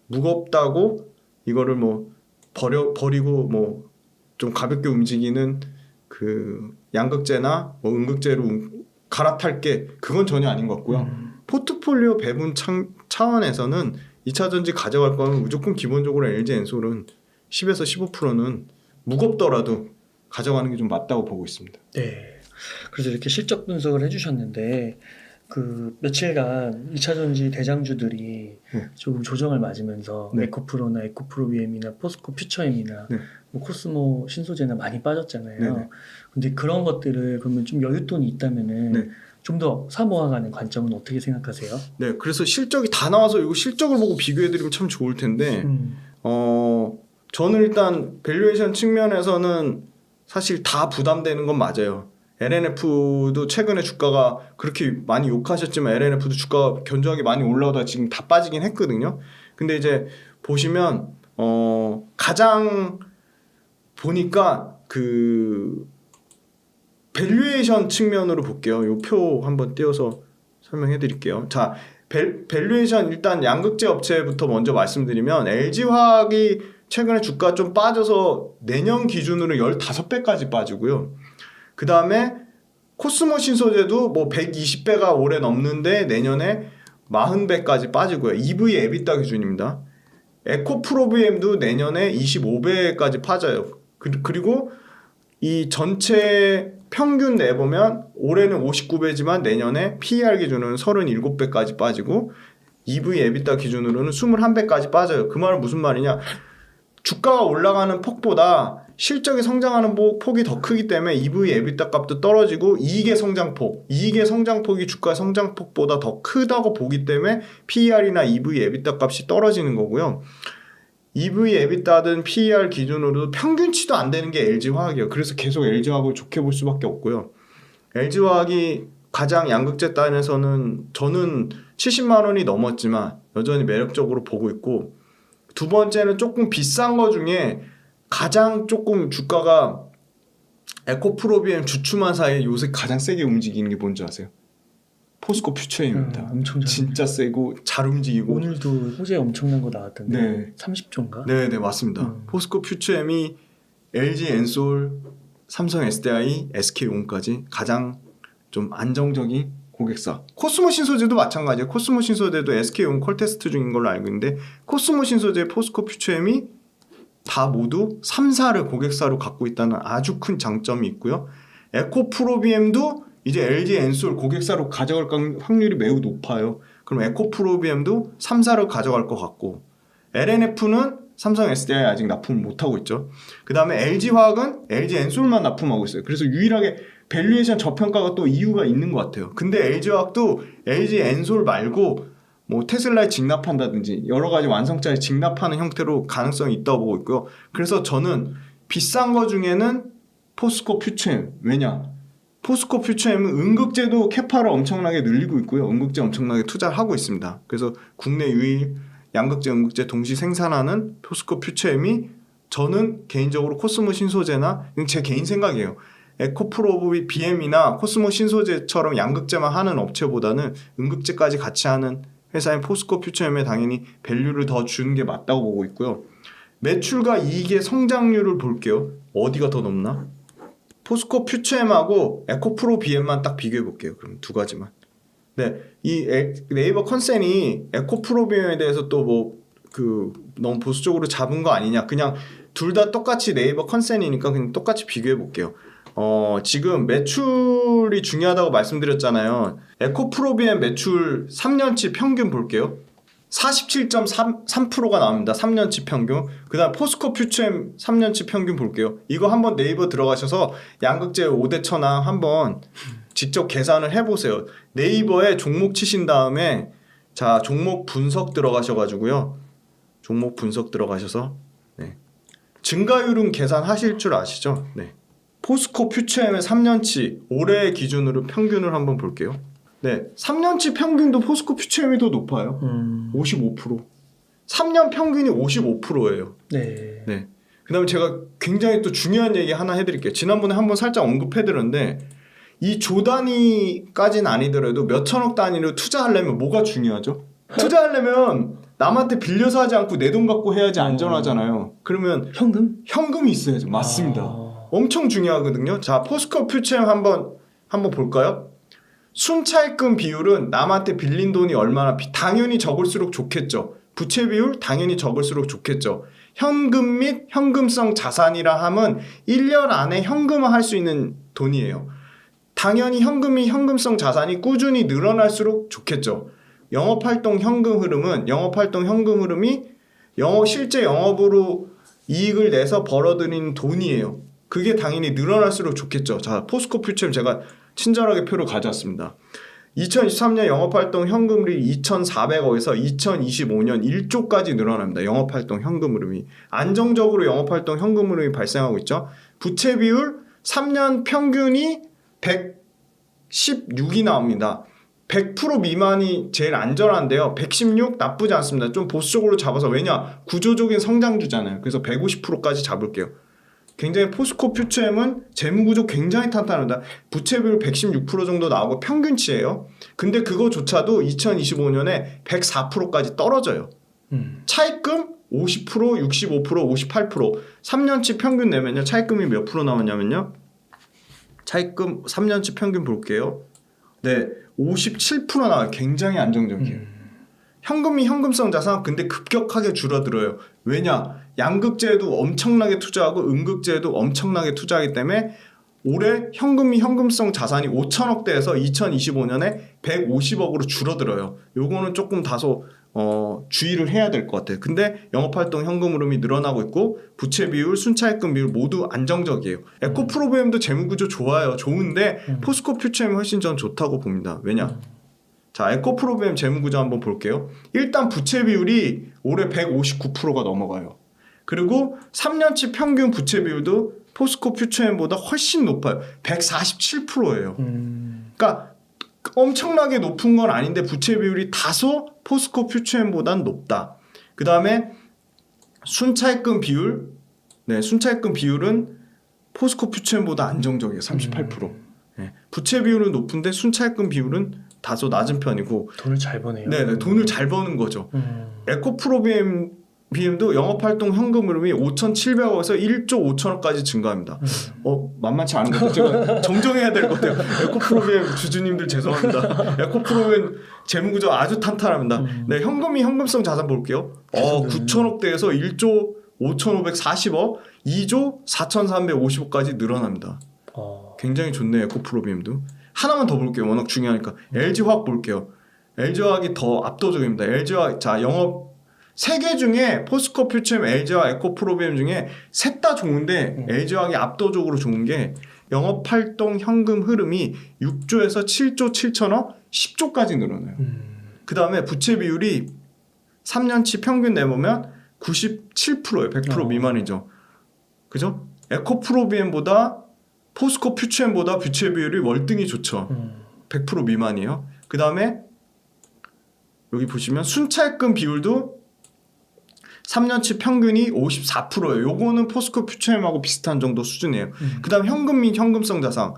무겁다고 이거를 뭐 버리고 뭐 좀 가볍게 움직이는 그 양극재나 뭐 음극재로 갈아탈게 그건 전혀 아닌 것 같고요. 포트폴리오 배분 차원에서는 2차전지 가져갈 거면 무조건 기본적으로 LG 엔솔은 10에서 15%는 무겁더라도 가져가는 게 좀 맞다고 보고 있습니다. 네. 그래서 이렇게 실적 분석을 해주셨는데 그 며칠간 2차전지 대장주들이 조금 조정을 맞으면서 네. 에코프로나 에코프로비엠이나 포스코 퓨처엠이나 네. 뭐 코스모 신소재나 많이 빠졌잖아요. 네네. 근데 그런 것들을 그러면 좀 여윳돈이 있다면은 네. 좀 더 사모아가는 관점은 어떻게 생각하세요? 네, 그래서 실적이 다 나와서 이거 실적을 보고 비교해드리면 참 좋을 텐데 저는 일단 밸류에이션 측면에서는 사실 다 부담되는 건 맞아요. LNF도 최근에 주가가 그렇게 많이 욕하셨지만 LNF도 주가가 견조하게 많이 올라오다가 지금 다 빠지긴 했거든요. 근데 이제 보시면 가장 보니까 그 밸류에이션 측면으로 볼게요. 요 표 한번 띄워서 설명해 드릴게요. 자, 밸류에이션 일단 양극재 업체부터 먼저 말씀드리면 LG화학이 최근에 주가 좀 빠져서 내년 기준으로 15배까지 빠지고요. 그 다음에 코스모 신소재도 뭐 120배가 올해 넘는데 내년에 40배까지 빠지고요. EV EBITDA 기준입니다. 에코프로비엠도 내년에 25배까지 빠져요. 그리고 이 전체 평균 내보면 올해는 59배지만 내년에 PER 기준으로는 37배까지 빠지고 EV EBITDA 기준으로는 21배까지 빠져요. 그 말은 무슨 말이냐? 주가가 올라가는 폭보다 실적이 성장하는 폭이 더 크기 때문에 EV EBITDA 값도 떨어지고 이익의 성장폭이 주가 성장폭보다 더 크다고 보기 때문에 PER이나 EV EBITDA 값이 떨어지는 거고요. EV EBITDA든 PER 기준으로도 평균치도 안 되는 게 LG화학이에요. 그래서 계속 LG화학을 좋게 볼 수밖에 없고요. LG화학이 가장 양극재 단에서는 저는 70만 원이 넘었지만 여전히 매력적으로 보고 있고 두 번째는 조금 비싼 거 중에 가장 조금 주가가 에코프로비엠 주춤한 사이에 요새 가장 세게 움직이는 게 뭔지 아세요? 포스코 퓨처엠입니다. 엄청 진짜 세고 잘 움직이고 오늘도 호재 엄청난 거 나왔던데 네. 30조인가? 네, 맞습니다. 포스코 퓨처엠이 LG 엔솔, 삼성 SDI, SK온까지 가장 좀 안정적인 고객사. 코스모 신소재도 마찬가지예요. 코스모 신소재도 SK온 콜테스트 중인 걸로 알고 있는데 코스모 신소재, 포스코 퓨처엠이 다 모두 3사를 고객사로 갖고 있다는 아주 큰 장점이 있고요. 에코프로비엠도 이제 LG 엔솔 고객사로 가져갈 확률이 매우 높아요. 그럼 에코프로비엠도 3사를 가져갈 것 같고 LNF는 삼성 SDI 아직 납품을 못하고 있죠. 그 다음에 LG화학은 LG 엔솔만 납품하고 있어요. 그래서 유일하게 밸류에이션 저평가가 또 이유가 있는 것 같아요. 근데 LG화학도 LG 엔솔 말고 뭐 테슬라에 직납한다든지 여러 가지 완성차에 직납하는 형태로 가능성이 있다고 보고 있고요. 그래서 저는 비싼 거 중에는 포스코 퓨처엠. 왜냐? 포스코 퓨처엠은 음극재도 캐파를 엄청나게 늘리고 있고요. 음극재 엄청나게 투자를 하고 있습니다. 그래서 국내 유일 양극재, 음극재 동시 생산하는 포스코 퓨처엠이 저는 개인적으로 코스모 신소재나 이건 제 개인 생각이에요. 에코프로 BM이나 코스모 신소재처럼 양극재만 하는 업체보다는 음극재까지 같이 하는 회사인 포스코 퓨처엠에 당연히 밸류를 더 주는 게 맞다고 보고 있고요. 매출과 이익의 성장률을 볼게요. 어디가 더 높나? 포스코 퓨처엠하고 에코프로 BM만 딱 비교해 볼게요. 그럼 두 가지만. 네, 이 네이버 컨센이 에코프로 BM에 대해서 또 뭐 너무 보수적으로 잡은 거 아니냐? 그냥 둘 다 똑같이 네이버 컨센이니까 그냥 똑같이 비교해 볼게요. 지금 매출이 중요하다고 말씀드렸잖아요. 에코프로 BM 매출 3년치 평균 볼게요. 47.3%가 나옵니다. 3년치 평균. 그 다음 포스코 퓨처엠 3년치 평균 볼게요. 이거 한번 네이버 들어가셔서 양극재 5대 천왕 한번 직접 계산을 해보세요. 네이버에 종목 치신 다음에 자 종목 분석 들어가셔가지고요. 종목 분석 들어가셔서 네. 증가율은 계산하실 줄 아시죠? 네. 포스코 퓨처엠의 3년치 올해 기준으로 평균을 한번 볼게요. 네, 3년치 평균도 포스코 퓨처엠이 더 높아요. 55%. 3년 평균이 55%예요. 네. 네. 그다음에 제가 굉장히 또 중요한 얘기 하나 해드릴게요. 지난번에 한번 살짝 언급해드렸는데 이 조 단위까지는 아니더라도 몇 천억 단위로 투자하려면 뭐가 중요하죠? 투자하려면 남한테 빌려서 하지 않고 내 돈 갖고 해야지 안전하잖아요. 그러면 현금이 있어야죠. 맞습니다. 엄청 중요하거든요. 자, 포스코 퓨처엠 한번 볼까요? 순차입금 비율은 남한테 빌린 돈이 얼마나 당연히 적을수록 좋겠죠. 부채 비율 당연히 적을수록 좋겠죠. 현금 및 현금성 자산이라 함은 1년 안에 현금화할 수 있는 돈이에요. 당연히 현금 및 현금성 자산이 꾸준히 늘어날수록 좋겠죠. 영업활동 현금 흐름이 실제 영업으로 이익을 내서 벌어들인 돈이에요. 그게 당연히 늘어날수록 좋겠죠. 자, 포스코 퓨처엠 제가 친절하게 표를 가져왔습니다. 2023년 영업활동 현금흐름이 2,400억에서 2025년 1조까지 늘어납니다. 영업활동 현금 흐름이. 안정적으로 영업활동 현금 흐름이 발생하고 있죠. 부채 비율 3년 평균이 116이 나옵니다. 100% 미만이 제일 안전한데요. 116 나쁘지 않습니다. 좀 보수적으로 잡아서 왜냐? 구조적인 성장주잖아요. 그래서 150%까지 잡을게요. 굉장히 포스코 퓨처엠은 재무구조 굉장히 탄탄합니다. 부채 비율 116% 정도 나오고 평균치예요. 근데 그거조차도 2025년에 104%까지 떨어져요. 차입금 50%, 65%, 58%. 3년치 평균 내면요. 차입금이 몇 프로 나왔냐면요. 차입금 3년치 평균 볼게요. 네, 57% 나와요. 굉장히 안정적이에요. 현금이 현금성 자산 근데 급격하게 줄어들어요. 왜냐? 양극재에도 엄청나게 투자하고 음극재에도 엄청나게 투자하기 때문에 올해 현금이 현금성 자산이 5천억대에서 2025년에 150억으로 줄어들어요. 요거는 조금 다소 주의를 해야 될 것 같아요. 근데 영업활동 현금 흐름이 늘어나고 있고 부채 비율, 순차입금 비율 모두 안정적이에요. 에코프로비엠도 재무구조 좋아요. 좋은데 포스코 퓨처엠이 훨씬 전 좋다고 봅니다. 왜냐? 자, 에코프로비엠 재무구조 한번 볼게요. 일단 부채 비율이 올해 159%가 넘어가요. 그리고 3년치 평균 부채 비율도 포스코 퓨처엠보다 훨씬 높아요. 147%예요. 그러니까 엄청나게 높은 건 아닌데 부채 비율이 다소 포스코 퓨처엠보단 높다. 그 다음에 순차입금 비율, 네, 순차입금 비율은 포스코 퓨처엠보다 안정적이에요. 38%. 네, 부채 비율은 높은데 순차입금 비율은 다소 낮은 편이고 돈을 잘 버네요. 네, 돈을 잘 버는 거죠. 에코프로비엠도 영업활동 현금 흐름이 5,700억에서 1조 5천억까지 증가합니다. 만만치 않은 것 같아요. 제가 정정해야 될 것 같아요. 에코프로비엠 주주님들 죄송합니다. 에코프로비엠 재무구조 아주 탄탄합니다. 네, 현금이 현금성 자산 볼게요. 9천억대에서 1조 5,540억, 2조 4,350억까지 늘어납니다. 굉장히 좋네요. 에코프로비엠도. 하나만 더 볼게요. 워낙 중요하니까. LG화학 볼게요. LG화학이 더 압도적입니다. LG화학 자 영업 세 개 중에 포스코 퓨처엠, LG화학, 에코프로비엠 중에 셋 다 좋은데 LG화학이 압도적으로 좋은 게 영업활동 현금 흐름이 6조에서 7조 7천억, 10조까지 늘어나요. 그 다음에 부채 비율이 3년치 평균 내보면 97%예요. 100% 미만이죠. 그죠? 에코프로비엠보다 포스코 퓨처엠보다 부채 비율이 월등히 좋죠. 100% 미만이에요. 그 다음에 여기 보시면 순차입금 비율도 3년치 평균이 54%예요. 요거는 포스코 퓨처엠하고 비슷한 정도 수준이에요. 그 다음 현금 및 현금성 자산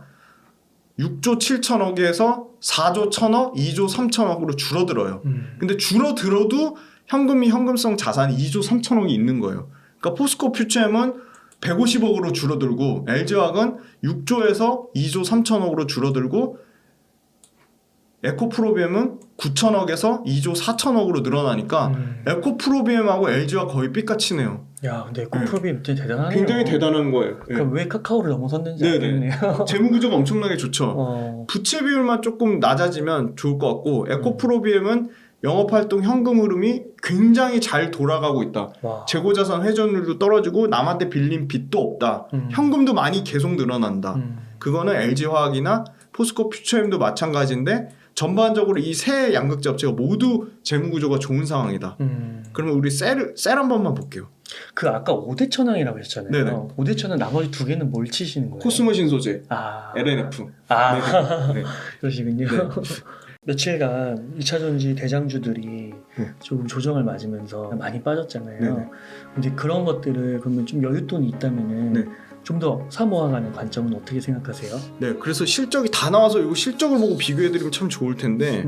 6조 7천억에서 4조 1천억, 2조 3천억으로 줄어들어요. 근데 줄어들어도 현금 및 현금성 자산이 2조 3천억이 있는 거예요. 그러니까 포스코 퓨처엠은 150억으로 줄어들고 LG화학은 6조에서 2조 3천억으로 줄어들고 에코프로비엠은 9천억에서 2조 4천억으로 늘어나니까 에코프로비엠하고 LG와 거의 삐까치네요. 야, 근데 에코프로비엠 진짜 대단하네요. 굉장히 대단한 거예요. 그럼 왜 카카오를 넘어섰는지 네네. 알겠네요. 재무구조가 엄청나게 좋죠. 부채 비율만 조금 낮아지면 좋을 것 같고 에코프로비엠은 영업활동 현금 흐름이 굉장히 잘 돌아가고 있다. 와. 재고자산 회전율도 떨어지고 남한테 빌린 빚도 없다. 현금도 많이 계속 늘어난다. 그거는 LG화학이나 포스코 퓨처엠도 마찬가지인데 전반적으로 이 세 양극재 업체가 모두 재무구조가 좋은 상황이다. 그러면 우리 셀 한 번만 볼게요. 그 아까 5대 천왕이라고 하셨잖아요. 네네. 5대 천왕 나머지 두 개는 뭘 치시는 거예요? 코스모 신소재, 아, LNF. 네. 네. 그러시군요. 네. 며칠간 2차전지 대장주들이 조금 조정을 맞으면서 많이 빠졌잖아요. 네네. 근데 그런 것들을 그러면 좀 여윳돈이 있다면은 네. 좀 더 사모아가는 관점은 어떻게 생각하세요? 네, 그래서 실적이 다 나와서 이거 실적을 보고 비교해드리면 참 좋을 텐데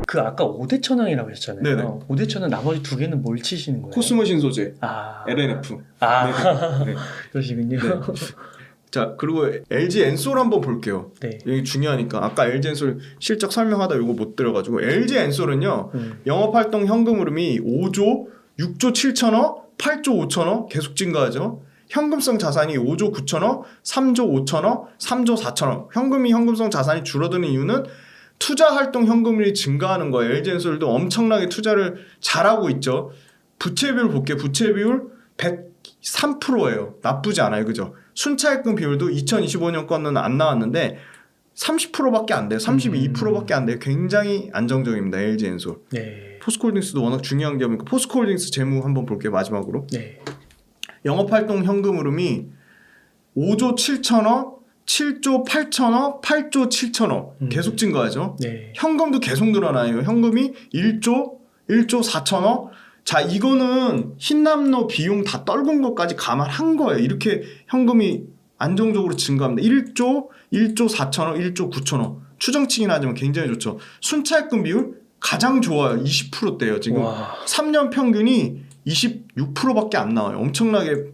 그 아까 5대 천왕이라고 하셨잖아요. 네네. 5대 천왕 나머지 두 개는 뭘 치시는 거예요? 코스모 신소재, 아, LNF. 아, 네. 그러시군요. 네. 자, 그리고 LG 엔솔 한번 볼게요. 네. 이게 중요하니까 아까 LG 엔솔 실적 설명하다 이거 못 들어가지고 LG 엔솔은요 영업활동 현금 흐름이 5조 6조 7천억 8조 5천억 계속 증가하죠. 현금성 자산이 5조 9천억 3조 5천억 3조 4천억 현금이 현금성 자산이 줄어드는 이유는 투자 활동 현금률이 증가하는 거예요. LG 엔솔도 엄청나게 투자를 잘하고 있죠. 부채 비율 볼게요. 부채 비율 103%예요. 나쁘지 않아요. 그죠? 순차입금 비율도 2025년 거는 안 나왔는데 30%밖에 안 돼요. 32%밖에 안 돼요. 굉장히 안정적입니다. LG 엔솔. 네. 포스코홀딩스도 워낙 중요한 기업이니까 포스코홀딩스 재무 한번 볼게요. 마지막으로. 네. 영업활동 현금 흐름이 5조 7천억, 7조 8천억, 8조 7천억 계속 증가하죠. 네. 현금도 계속 늘어나요. 현금이 1조 4천억. 자, 이거는 흰남노 비용 다 떨군 것까지 감안한 거예요. 이렇게 현금이 안정적으로 증가합니다. 1조 4천억, 1조 9천억. 추정치긴 하지만 굉장히 좋죠. 순차입금 비율 가장 좋아요. 20%대예요. 지금 와. 3년 평균이 26%밖에 안 나와요. 엄청나게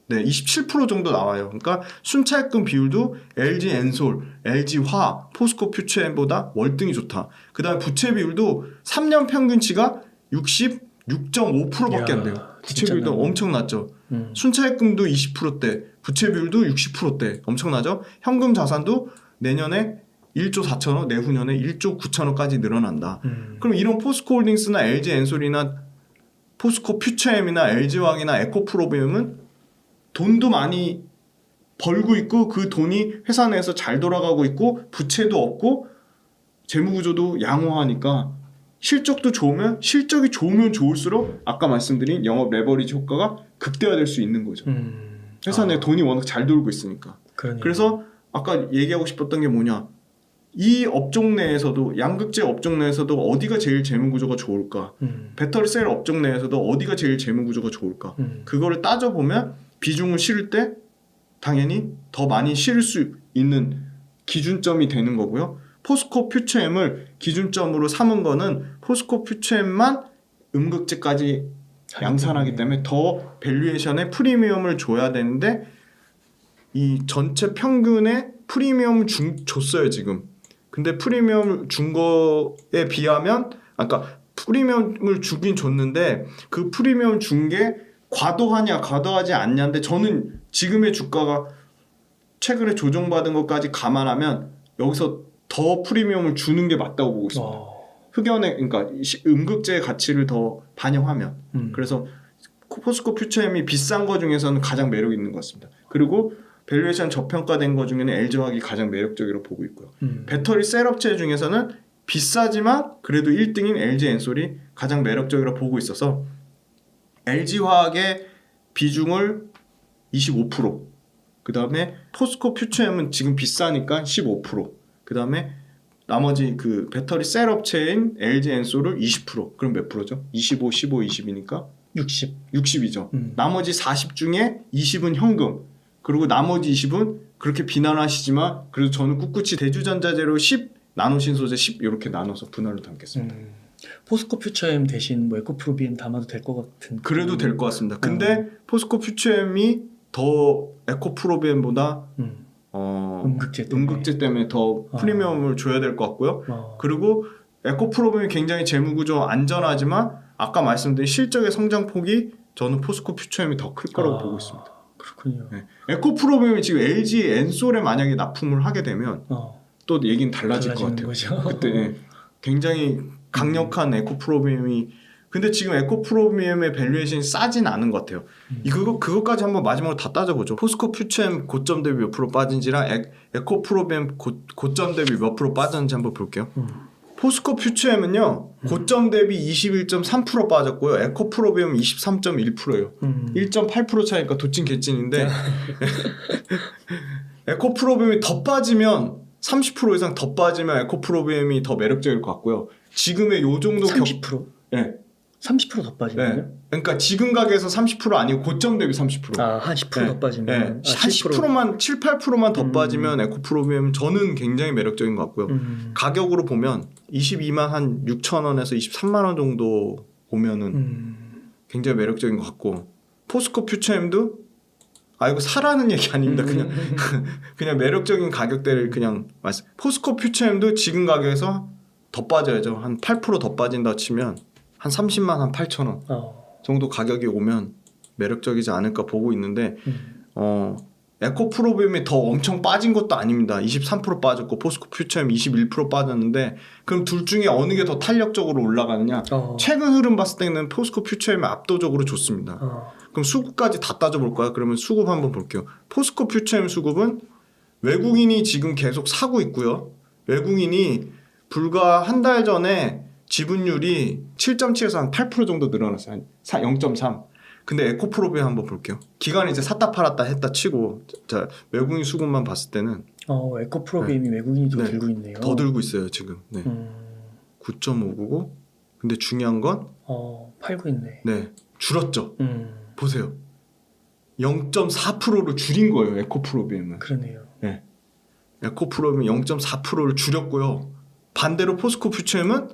27% 정도 나와요. 그러니까 순차입금 비율도 LG 엔솔, LG 화, 포스코 퓨처엠보다 월등히 좋다. 그 다음에 부채 비율도 3년 평균치가 6.5%밖에 안 돼요. 부채 비율도 엄청 낮죠. 순차입금도 20%대, 부채 비율도 60%대 엄청나죠. 현금 자산도 내년에 1조 4천억, 내후년에 1조 9천억까지 늘어난다. 그럼 이런 포스코홀딩스나 LG 엔솔이나 포스코 퓨처엠이나 LG화학이나 에코프로비엠은 돈도 많이 벌고 있고 그 돈이 회사 내에서 잘 돌아가고 있고 부채도 없고 재무구조도 양호하니까 실적도 좋으면 실적이 좋으면 좋을수록 아까 말씀드린 영업 레버리지 효과가 극대화될 수 있는 거죠. 회사 내 돈이 워낙 잘 돌고 있으니까. 그러네요. 그래서 아까 얘기하고 싶었던 게 뭐냐. 이 업종 내에서도 양극재 업종 내에서도 어디가 제일 재무구조가 좋을까? 배터리 셀 업종 내에서도 어디가 제일 재무구조가 좋을까? 그거를 따져보면 비중을 실을 때 당연히 더 많이 실을 수 있는 기준점이 되는 거고요. 포스코 퓨처엠을 기준점으로 삼은 거는 포스코 퓨처엠만 음극재까지 양산하기 때문에 더 밸류에이션에 프리미엄을 줘야 되는데 이 전체 평균에 프리미엄을 줬어요 지금. 근데 프리미엄을 준 거에 비하면 아까 프리미엄을 주긴 줬는데 그 프리미엄 준 게 과도하냐 과도하지 않냐인데 저는 지금의 주가가 최근에 조정받은 것까지 감안하면 여기서 더 프리미엄을 주는 게 맞다고 보고 있습니다. 흑연의 그러니까 음극재의 가치를 더 반영하면 그래서 포스코 퓨처엠이 비싼 거 중에서는 가장 매력 있는 것 같습니다. 그리고 밸류에이션 저평가된 거 중에는 LG화학이 가장 매력적이라고 보고 있고요. 배터리 셀 업체 중에서는 비싸지만 그래도 1등인 LG 엔솔이 가장 매력적이라고 보고 있어서 LG화학의 비중을 25%, 그 다음에 포스코 퓨처엠은 지금 비싸니까 15%, 그 다음에 나머지 그 배터리 셀 업체인 LG 엔솔을 20%. 그럼 몇 프로죠? 25, 15, 20이니까 60이죠. 나머지 40 중에 20은 현금. 그리고 나머지 20은 그렇게 비난하시지만 그래도 저는 꿋꿋이 대주전자재료 10, 나노신소재 10 이렇게 나눠서 분할로 담겠습니다. 포스코 퓨처엠 대신 뭐 에코프로비엠 담아도 될 것 같은. 그래도 될 것 같습니다. 근데 포스코 퓨처엠이 더 에코프로비엠보다 음극재 때문에 더 프리미엄을 줘야 될 것 같고요. 그리고 에코프로비엠이 굉장히 재무구조 안전하지만 아까 말씀드린 실적의 성장폭이 저는 포스코 퓨처엠이 더 클 거라고 보고 있습니다. 그렇군요. 네. 에코프로비엠이 지금 LG 엔솔에 만약에 납품을 하게 되면 또 얘기는 달라질 것 같아요. 거죠. 그때 굉장히 강력한 에코프로비엠이 근데 지금 에코프로비엠의 밸류에이션이 싸진 않은 것 같아요. 그것까지 한번 마지막으로 다 따져보죠. 포스코 퓨처엠 고점 대비 몇 프로 빠진지랑 에코프로비엠 고점 대비 몇 프로 빠졌는지 한번 볼게요. 포스코 퓨처엠은요 고점 대비 21.3% 빠졌고요. 에코프로비엠은 23.1%예요. 1.8% 차이니까 도찐 개찐인데 에코프로비엠이 더 빠지면 30% 이상 더 빠지면 에코프로비엠이 더 매력적일 것 같고요. 지금의 요 정도 30%? 네. 30%더 빠지나요? 네. 그러니까 지금 가격에서 30% 아니고 고점 대비 30%. 한 10%더 빠지면. 네. 한 10%만 7, 8%만 더 빠지면 에코프로비엠 저는 굉장히 매력적인 것 같고요. 가격으로 보면 22만 한 6천 원에서 23만 원 정도 보면은 굉장히 매력적인 것 같고 포스코 퓨처엠도 이거 사라는 얘기 아닙니다. 그냥 매력적인 가격대를 그냥 말씀. 포스코 퓨처엠도 지금 가격에서 더 빠져야죠. 한 8% 더 빠진다 치면 한 30만 한 8천 원 정도 가격이 오면 매력적이지 않을까 보고 있는데 에코프로비엠이 더 엄청 빠진 것도 아닙니다. 23% 빠졌고 포스코 퓨처엠 21% 빠졌는데 그럼 둘 중에 어느 게 더 탄력적으로 올라가느냐? 최근 흐름 봤을 때는 포스코 퓨처엠이 압도적으로 좋습니다. 그럼 수급까지 다 따져볼까요? 그러면 수급 한번 볼게요. 포스코 퓨처엠 수급은 외국인이 지금 계속 사고 있고요. 외국인이 불과 한 달 전에 지분율이 7.7에서 한 8% 정도 늘어났어요. 한 0.3. 근데 에코프로비엠 한번 볼게요. 기간이 이제 샀다 팔았다 했다 치고 자 외국인 수급만 봤을 때는 에코프로비엠이 외국인이 더 들고 있네요. 더 들고 있어요 지금. 네. 9.599. 근데 중요한 건 팔고 있네. 네. 줄었죠. 보세요. 0.4%로 줄인 거예요. 에코프로비엠은. 그러네요. 네. 에코프로비엠 0.4%를 줄였고요. 반대로 포스코 퓨처엠은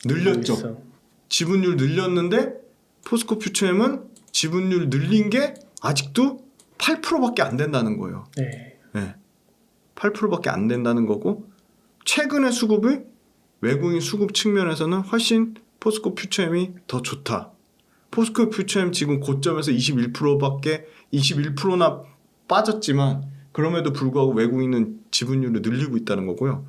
늘렸죠. 지분율 늘렸는데 포스코 퓨처엠은 지분율 늘린 게 아직도 8%밖에 안 된다는 거예요. 네. 8%밖에 안 된다는 거고 최근의 수급이 외국인 수급 측면에서는 훨씬 포스코 퓨처엠이 더 좋다. 포스코 퓨처엠 지금 고점에서 21%나 빠졌지만 그럼에도 불구하고 외국인은 지분율을 늘리고 있다는 거고요.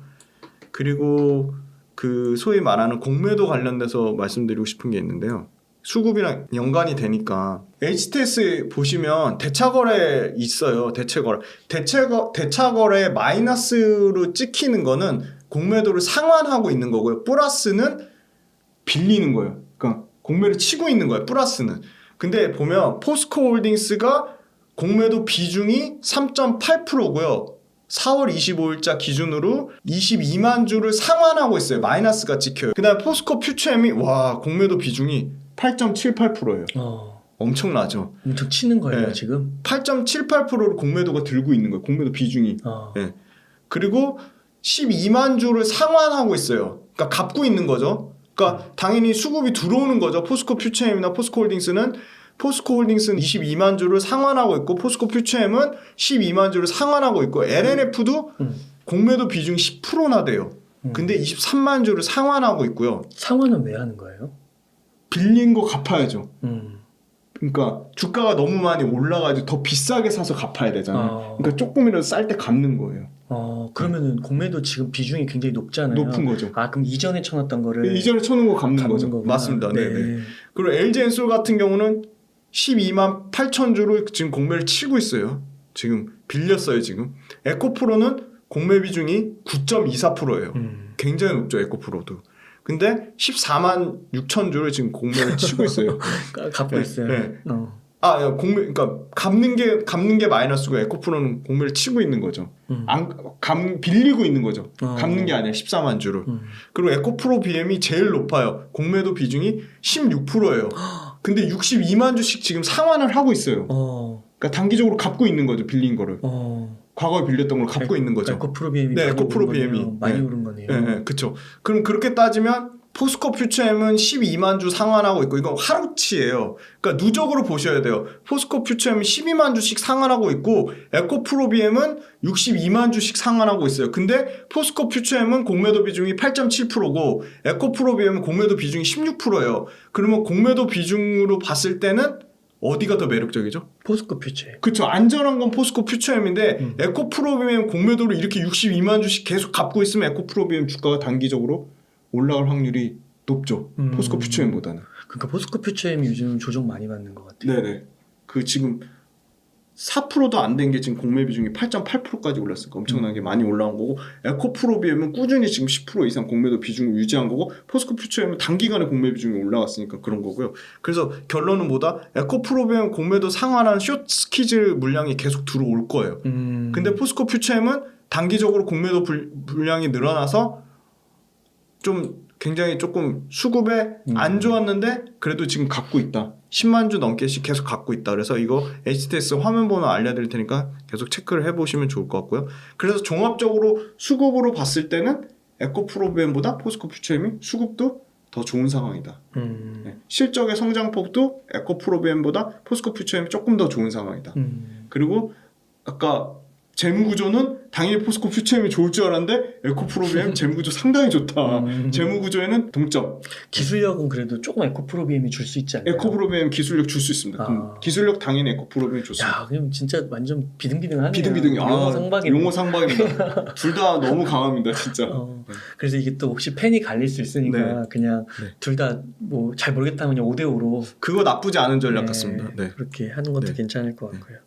그리고 그 소위 말하는 공매도 관련돼서 말씀드리고 싶은 게 있는데요. 수급이랑 연관이 되니까 HTS 보시면 대차거래 있어요. 대차거래 마이너스로 찍히는 거는 공매도를 상환하고 있는 거고요. 플러스는 빌리는 거예요. 그러니까 공매를 치고 있는 거예요. 플러스는. 근데 보면 포스코홀딩스가 공매도 비중이 3.8%고요. 4월 25일자 기준으로 22만 주를 상환하고 있어요. 마이너스가 찍혀요. 그 다음에 포스코 퓨처엠이 공매도 비중이 8.78%예요. 엄청나죠. 엄청 치는 거예요. 네. 지금 8.78%를 공매도가 들고 있는 거예요. 공매도 비중이. 네. 그리고 12만 주를 상환하고 있어요. 그러니까 갚고 있는 거죠. 그러니까 당연히 수급이 들어오는 거죠. 포스코 퓨처엠이나 포스코홀딩스는 22만 주를 상환하고 있고 포스코 퓨처엠은 12만 주를 상환하고 있고 LNF도 공매도 비중이 10%나 돼요. 근데 23만 주를 상환하고 있고요. 상환은 왜 하는 거예요? 빌린 거 갚아야죠. 그러니까 주가가 너무 많이 올라가지고 더 비싸게 사서 갚아야 되잖아요. 그러니까 조금이라도 쌀 때 갚는 거예요. 그러면은 공매도 지금 비중이 굉장히 높잖아요. 높은 거죠. 그럼 이전에 쳐놨던 거를 이전에 쳐놓은 거 갚는 거죠. 거구나. 맞습니다. 네. 네. 그리고 LG엔솔 같은 경우는 12만 8천 주로 지금 공매를 치고 있어요. 지금 빌렸어요. 지금 에코프로는 공매 비중이 9.24%예요. 굉장히 높죠. 에코프로도. 근데 14만 6천 주를 지금 공매를 치고 있어요. 갚고 네, 있어요. 네. 공매, 그러니까 갚는 게 마이너스고 에코프로는 공매를 치고 있는 거죠. 빌리고 있는 거죠. 갚는 게 아니라 14만 주를. 그리고 에코프로 BM이 제일 높아요. 공매도 비중이 16%예요. 근데 62만 주씩 지금 상환을 하고 있어요. 그러니까 단기적으로 갚고 있는 거죠. 빌린 거를. 과거에 빌렸던 걸 갚고 있는 거죠. 에코프로 BM이 네, 에코프로 BM이 많이 오른 거네요. 네, 그렇죠. 그럼 그렇게 따지면 포스코 퓨처엠은 12만 주 상환하고 있고 이건 하루치예요. 그러니까 누적으로 보셔야 돼요. 포스코 퓨처엠은 12만 주씩 상환하고 있고 에코프로 BM은 62만 주씩 상환하고 있어요. 근데 포스코 퓨처엠은 공매도 비중이 8.7%고 에코프로 BM은 공매도 비중이 16%예요. 그러면 공매도 비중으로 봤을 때는 어디가 더 매력적이죠? 포스코 퓨처엠. 그렇죠. 안전한 건 포스코 퓨처엠인데 에코프로 BM 공매도를 이렇게 62만 주씩 계속 갚고 있으면 에코프로 BM 주가가 단기적으로 올라갈 확률이 높죠. 포스코 퓨처엠보다는. 그러니까 포스코 퓨처엠이 요즘 조정 많이 받는 것 같아요. 네네. 그 지금 4%도 안 된 게 지금 공매 비중이 8.8%까지 올랐으니까 엄청나게 많이 올라온 거고 에코프로 BM은 꾸준히 지금 10% 이상 공매도 비중을 유지한 거고 포스코 퓨처엠은 단기간에 공매 비중이 올라갔으니까 그런 거고요. 그래서 결론은 뭐다? 에코프로 BM 공매도 상환한 숏 스퀴즈 물량이 계속 들어올 거예요. 근데 포스코 퓨처엠은 단기적으로 공매도 물량이 늘어나서 좀 굉장히 조금 수급에 안 좋았는데 그래도 지금 갖고 있다. 10만 주 넘게씩 계속 갖고 있다. 그래서 이거 HTS 화면 번호 알려드릴 테니까 계속 체크를 해보시면 좋을 것 같고요. 그래서 종합적으로 수급으로 봤을 때는 에코프로 BM보다 포스코 퓨처엠이 수급도 더 좋은 상황이다. 네. 실적의 성장폭도 에코프로 BM보다 포스코 퓨처엠이 조금 더 좋은 상황이다. 그리고 아까 재무구조는 당연히 포스코 퓨처엠이 좋을 줄 알았는데 에코프로 BM 재무구조 상당히 좋다. 재무구조에는 동점. 기술력은 그래도 조금 에코프로 BM이 줄 수 있지 않나요? 에코프로 BM 기술력 줄 수 있습니다. 기술력 당연히 에코프로 BM 좋습니다. 야, 그럼 진짜 완전 비등비등하네요. 비등비등이 용어 상박이네. 용어 상박입니다. 둘 다 너무 강합니다, 진짜. 그래서 이게 또 혹시 팬이 갈릴 수 있으니까 그냥 둘 다 뭐 잘 모르겠다면 그냥 5대5로 그거 나쁘지 않은 전략 같습니다. 네. 그렇게 하는 것도 네. 괜찮을 것 같고요.